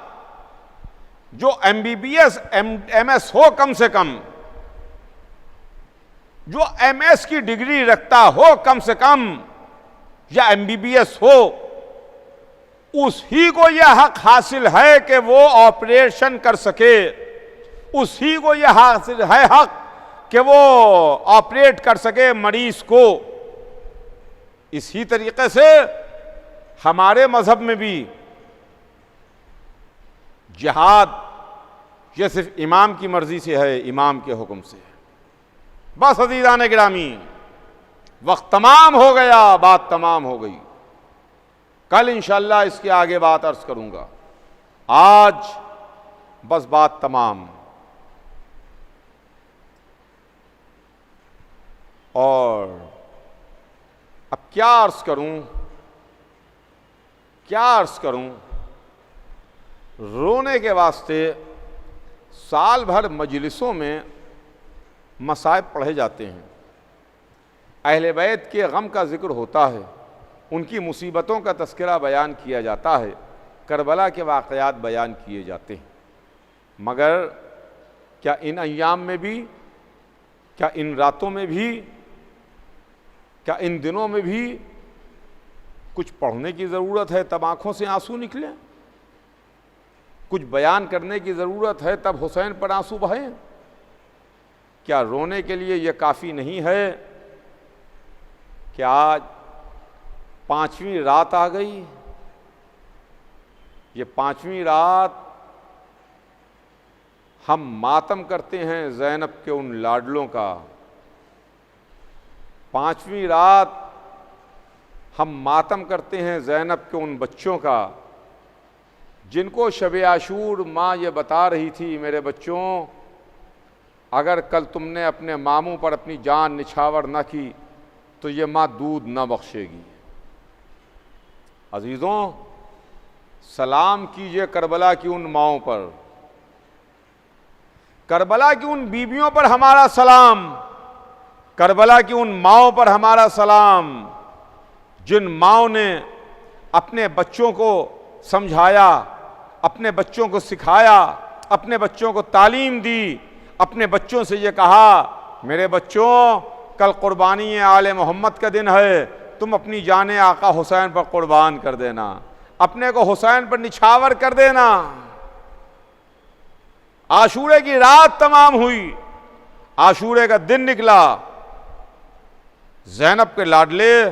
जो MBBS MS हो, कम से कम जो MS की डिग्री रखता हो कम से कम, या MBBS हो, उसी को यह हक हासिल है कि वो ऑपरेशन कर सके, उसी को यह हासिल है हक कि वो ऑपरेट कर सके मरीज को। इसी तरीके से हमारे मजहब में भी जिहाद ये सिर्फ इमाम की मर्जी से है, इमाम के हुक्म से। बस अज़ीज़ान गिरामी, वक्त तमाम हो गया, बात तमाम हो गई। कल इंशाअल्लाह इसके आगे बात अर्ज करूंगा, आज बस बात तमाम। और अब क्या अर्ज करूं, क्या अर्ज करूं। रोने के वास्ते साल भर मजलिसों में मसाइब पढ़े जाते हैं, अहले बैत के गम का जिक्र होता है, उनकी मुसीबतों का तज़किरा बयान किया जाता है, करबला के वाक़यात बयान किए जाते हैं। मगर क्या इन अय्याम में भी, क्या इन रातों में भी, क्या इन दिनों में भी कुछ पढ़ने की ज़रूरत है तब आँखों से आंसू निकले? कुछ बयान करने की ज़रूरत है तब हुसैन पर आंसू बहें? क्या रोने के लिए यह काफ़ी नहीं है कि आज 5वीं रात आ गई? ये 5वीं रात हम मातम करते हैं ज़ैनब के उन लाडलों का, 5वीं रात हम मातम करते हैं ज़ैनब के उन बच्चों का जिनको शब आशूर माँ ये बता रही थी, मेरे बच्चों अगर कल तुमने अपने मामू पर अपनी जान निछावर न की तो ये माँ दूध न बख्शेगी। अजीज़ों, सलाम कीजिए करबला की उन माओं पर, करबला की उन बीबियों पर हमारा सलाम, करबला की उन माओं पर हमारा सलाम, जिन माओं ने अपने बच्चों को समझाया, अपने बच्चों को सिखाया, अपने बच्चों को तालीम दी, अपने बच्चों से ये कहा मेरे बच्चों कल कुर्बानी आले मोहम्मद का दिन है, तुम अपनी जाने आका हुसैन पर कुर्बान कर देना, अपने को हुसैन पर निछावर कर देना। आशूरे की रात तमाम हुई, आशूरे का दिन निकला, ज़ैनब के लाडले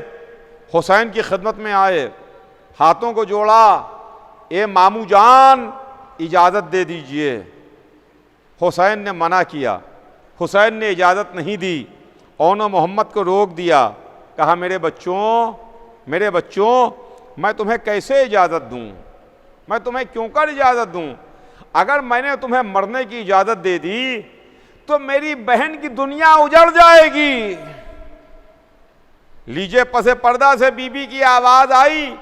हुसैन की खिदमत में आए, हाथों को जोड़ा, ए मामू जान इजाज़त दे दीजिए। हुसैन ने मना किया, हुसैन ने इजाज़त नहीं दी, उन्होंने मोहम्मद को रोक दिया, कहा मेरे बच्चों मैं तुम्हें कैसे इजाज़त दूं, मैं तुम्हें क्यों कर इजाज़त दूं? अगर मैंने तुम्हें मरने की इजाज़त दे दी तो मेरी बहन की दुनिया उजड़ जाएगी। लीजिए पसे पर्दा से बीबी की आवाज़ आई,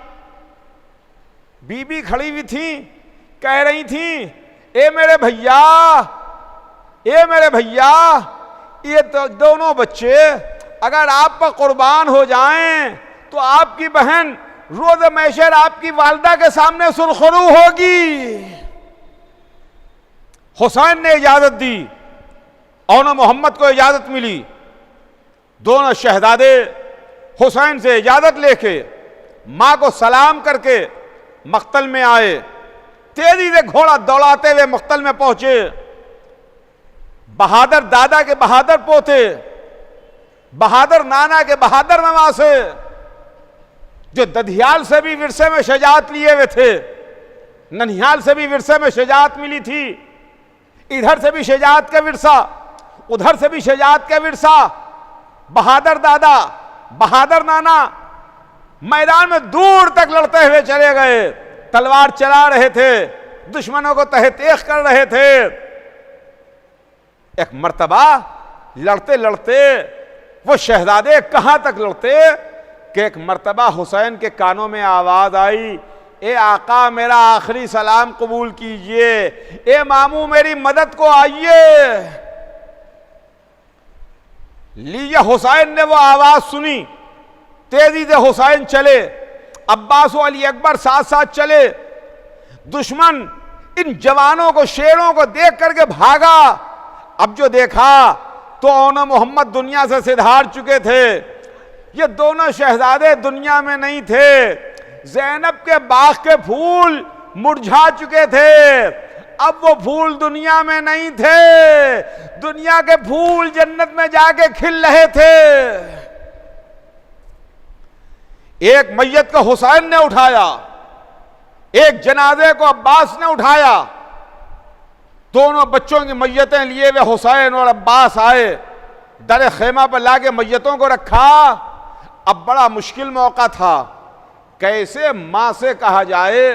बीबी खड़ी हुई थी, कह रही थी ए मेरे भैया, ए मेरे भैया, ये तो दोनों बच्चे अगर आप पर कुर्बान हो जाएं तो आपकी बहन रोज़ महशर आपकी वालिदा के सामने सुरखरू होगी। हुसैन ने इजाज़त दी, और मोहम्मद को इजाज़त मिली, दोनों शहजादे हुसैन से इजाज़त लेके माँ को सलाम करके मक्तल में आए। तेजी से घोड़ा दौड़ाते हुए मक्तल में पहुंचे। बहादुर दादा के बहादुर पोते, बहादुर नाना के बहादुर नवासे, जो दधियाल से भी विरसे में शजात लिए हुए थे, ननिहाल से भी विरसे में शजात मिली थी, इधर से भी शजात का विरसा, उधर से भी शजात का विरसा। बहादुर दादा, बहादुर नाना मैदान में दूर तक लड़ते हुए चले गए, तलवार चला रहे थे, दुश्मनों को तहत-ए-तेख कर रहे थे। एक मर्तबा लड़ते लड़ते वो शहजादे कहां तक लड़ते कि एक मर्तबा हुसैन के कानों में आवाज आई, ए आका मेरा आखिरी सलाम कबूल कीजिए, ए मामू मेरी मदद को आइए। लीजिए, हुसैन ने वो आवाज सुनी, तेजी से हुसैन चले, अब्बास और अली अकबर साथ साथ चले। दुश्मन इन जवानों को, शेरों को देख करके भागा। अब जो देखा तो ओना मोहम्मद दुनिया से सिधार चुके थे। ये दोनों शहजादे दुनिया में नहीं थे। ज़ैनब के बाग के फूल मुरझा चुके थे, अब वो फूल दुनिया में नहीं थे। दुनिया के फूल जन्नत में जाके खिल रहे थे। एक मैयत को हुसैन ने उठाया, एक जनाजे को अब्बास ने उठाया। दोनों बच्चों की मैयतें लिए वे हुसैन और अब्बास आए, दर खेमा पर लाके मैयतों को रखा। अब बड़ा मुश्किल मौका था, कैसे मां से कहा जाए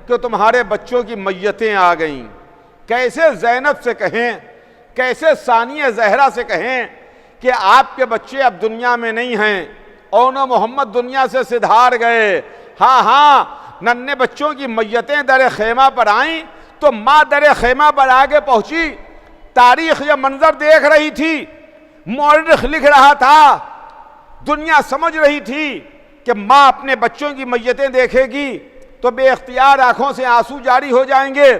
कि तुम्हारे बच्चों की मैयतें आ गईं, कैसे ज़ैनब से कहें, कैसे सानिया ज़हरा से कहें कि आपके बच्चे अब दुनिया में नहीं हैं, और मोहम्मद दुनिया से सिधार गए। हाँ हाँ, नन्हे बच्चों की मैयतें दर खेमा पर आईं तो माँ दर खेमा पर आगे पहुंची। तारीख यह मंजर देख रही थी, मौरिख लिख रहा था, दुनिया समझ रही थी कि माँ अपने बच्चों की मैयतें देखेगी तो बेख्तियार आंखों से आंसू जारी हो जाएंगे।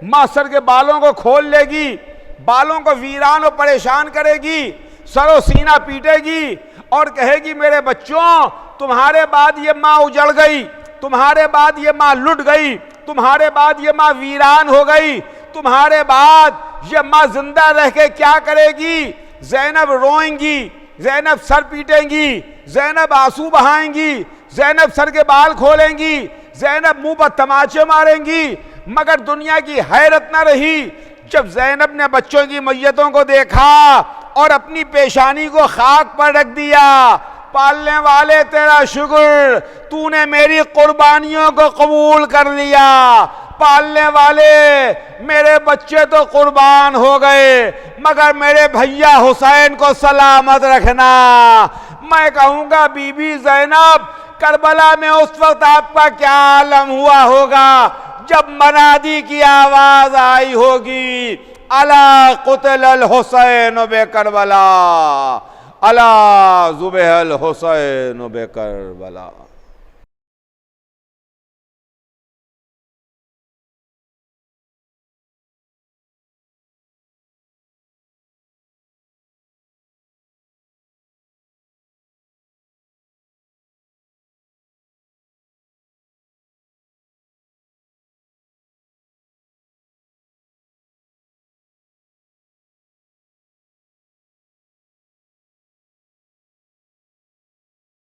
माँ सर के बालों को खोल लेगी, बालों को वीरान और परेशान करेगी, सरो सीना पीटेगी और कहेगी मेरे बच्चों, तुम्हारे बाद ये माँ उजड़ गई, तुम्हारे बाद ये माँ लुट गई, तुम्हारे बाद ये माँ वीरान हो गई, तुम्हारे बाद ये माँ जिंदा रह के क्या करेगी। ज़ैनब रोएंगी, ज़ैनब सर पीटेंगी, ज़ैनब आंसू बहाएंगी, ज़ैनब सर के बाल खोलेंगी, ज़ैनब मुंह पर तमाचे मारेंगी। मगर दुनिया की हैरत न रही जब ज़ैनब ने बच्चों की मैयतों को देखा और अपनी पेशानी को खाक पर रख दिया। पालने वाले तेरा शुक्र, तूने मेरी कुर्बानियों को कबूल कर लिया। पालने वाले, मेरे बच्चे तो कुर्बान हो गए मगर मेरे भैया हुसैन को सलामत रखना। मैं कहूंगा बीबी ज़ैनब, करबला में उस वक्त आपका क्या आलम हुआ होगा जब मनादी की आवाज आई होगी, अला कुतल हुसैन बे करबला, अला जुबेहल हुसैन बे करबला।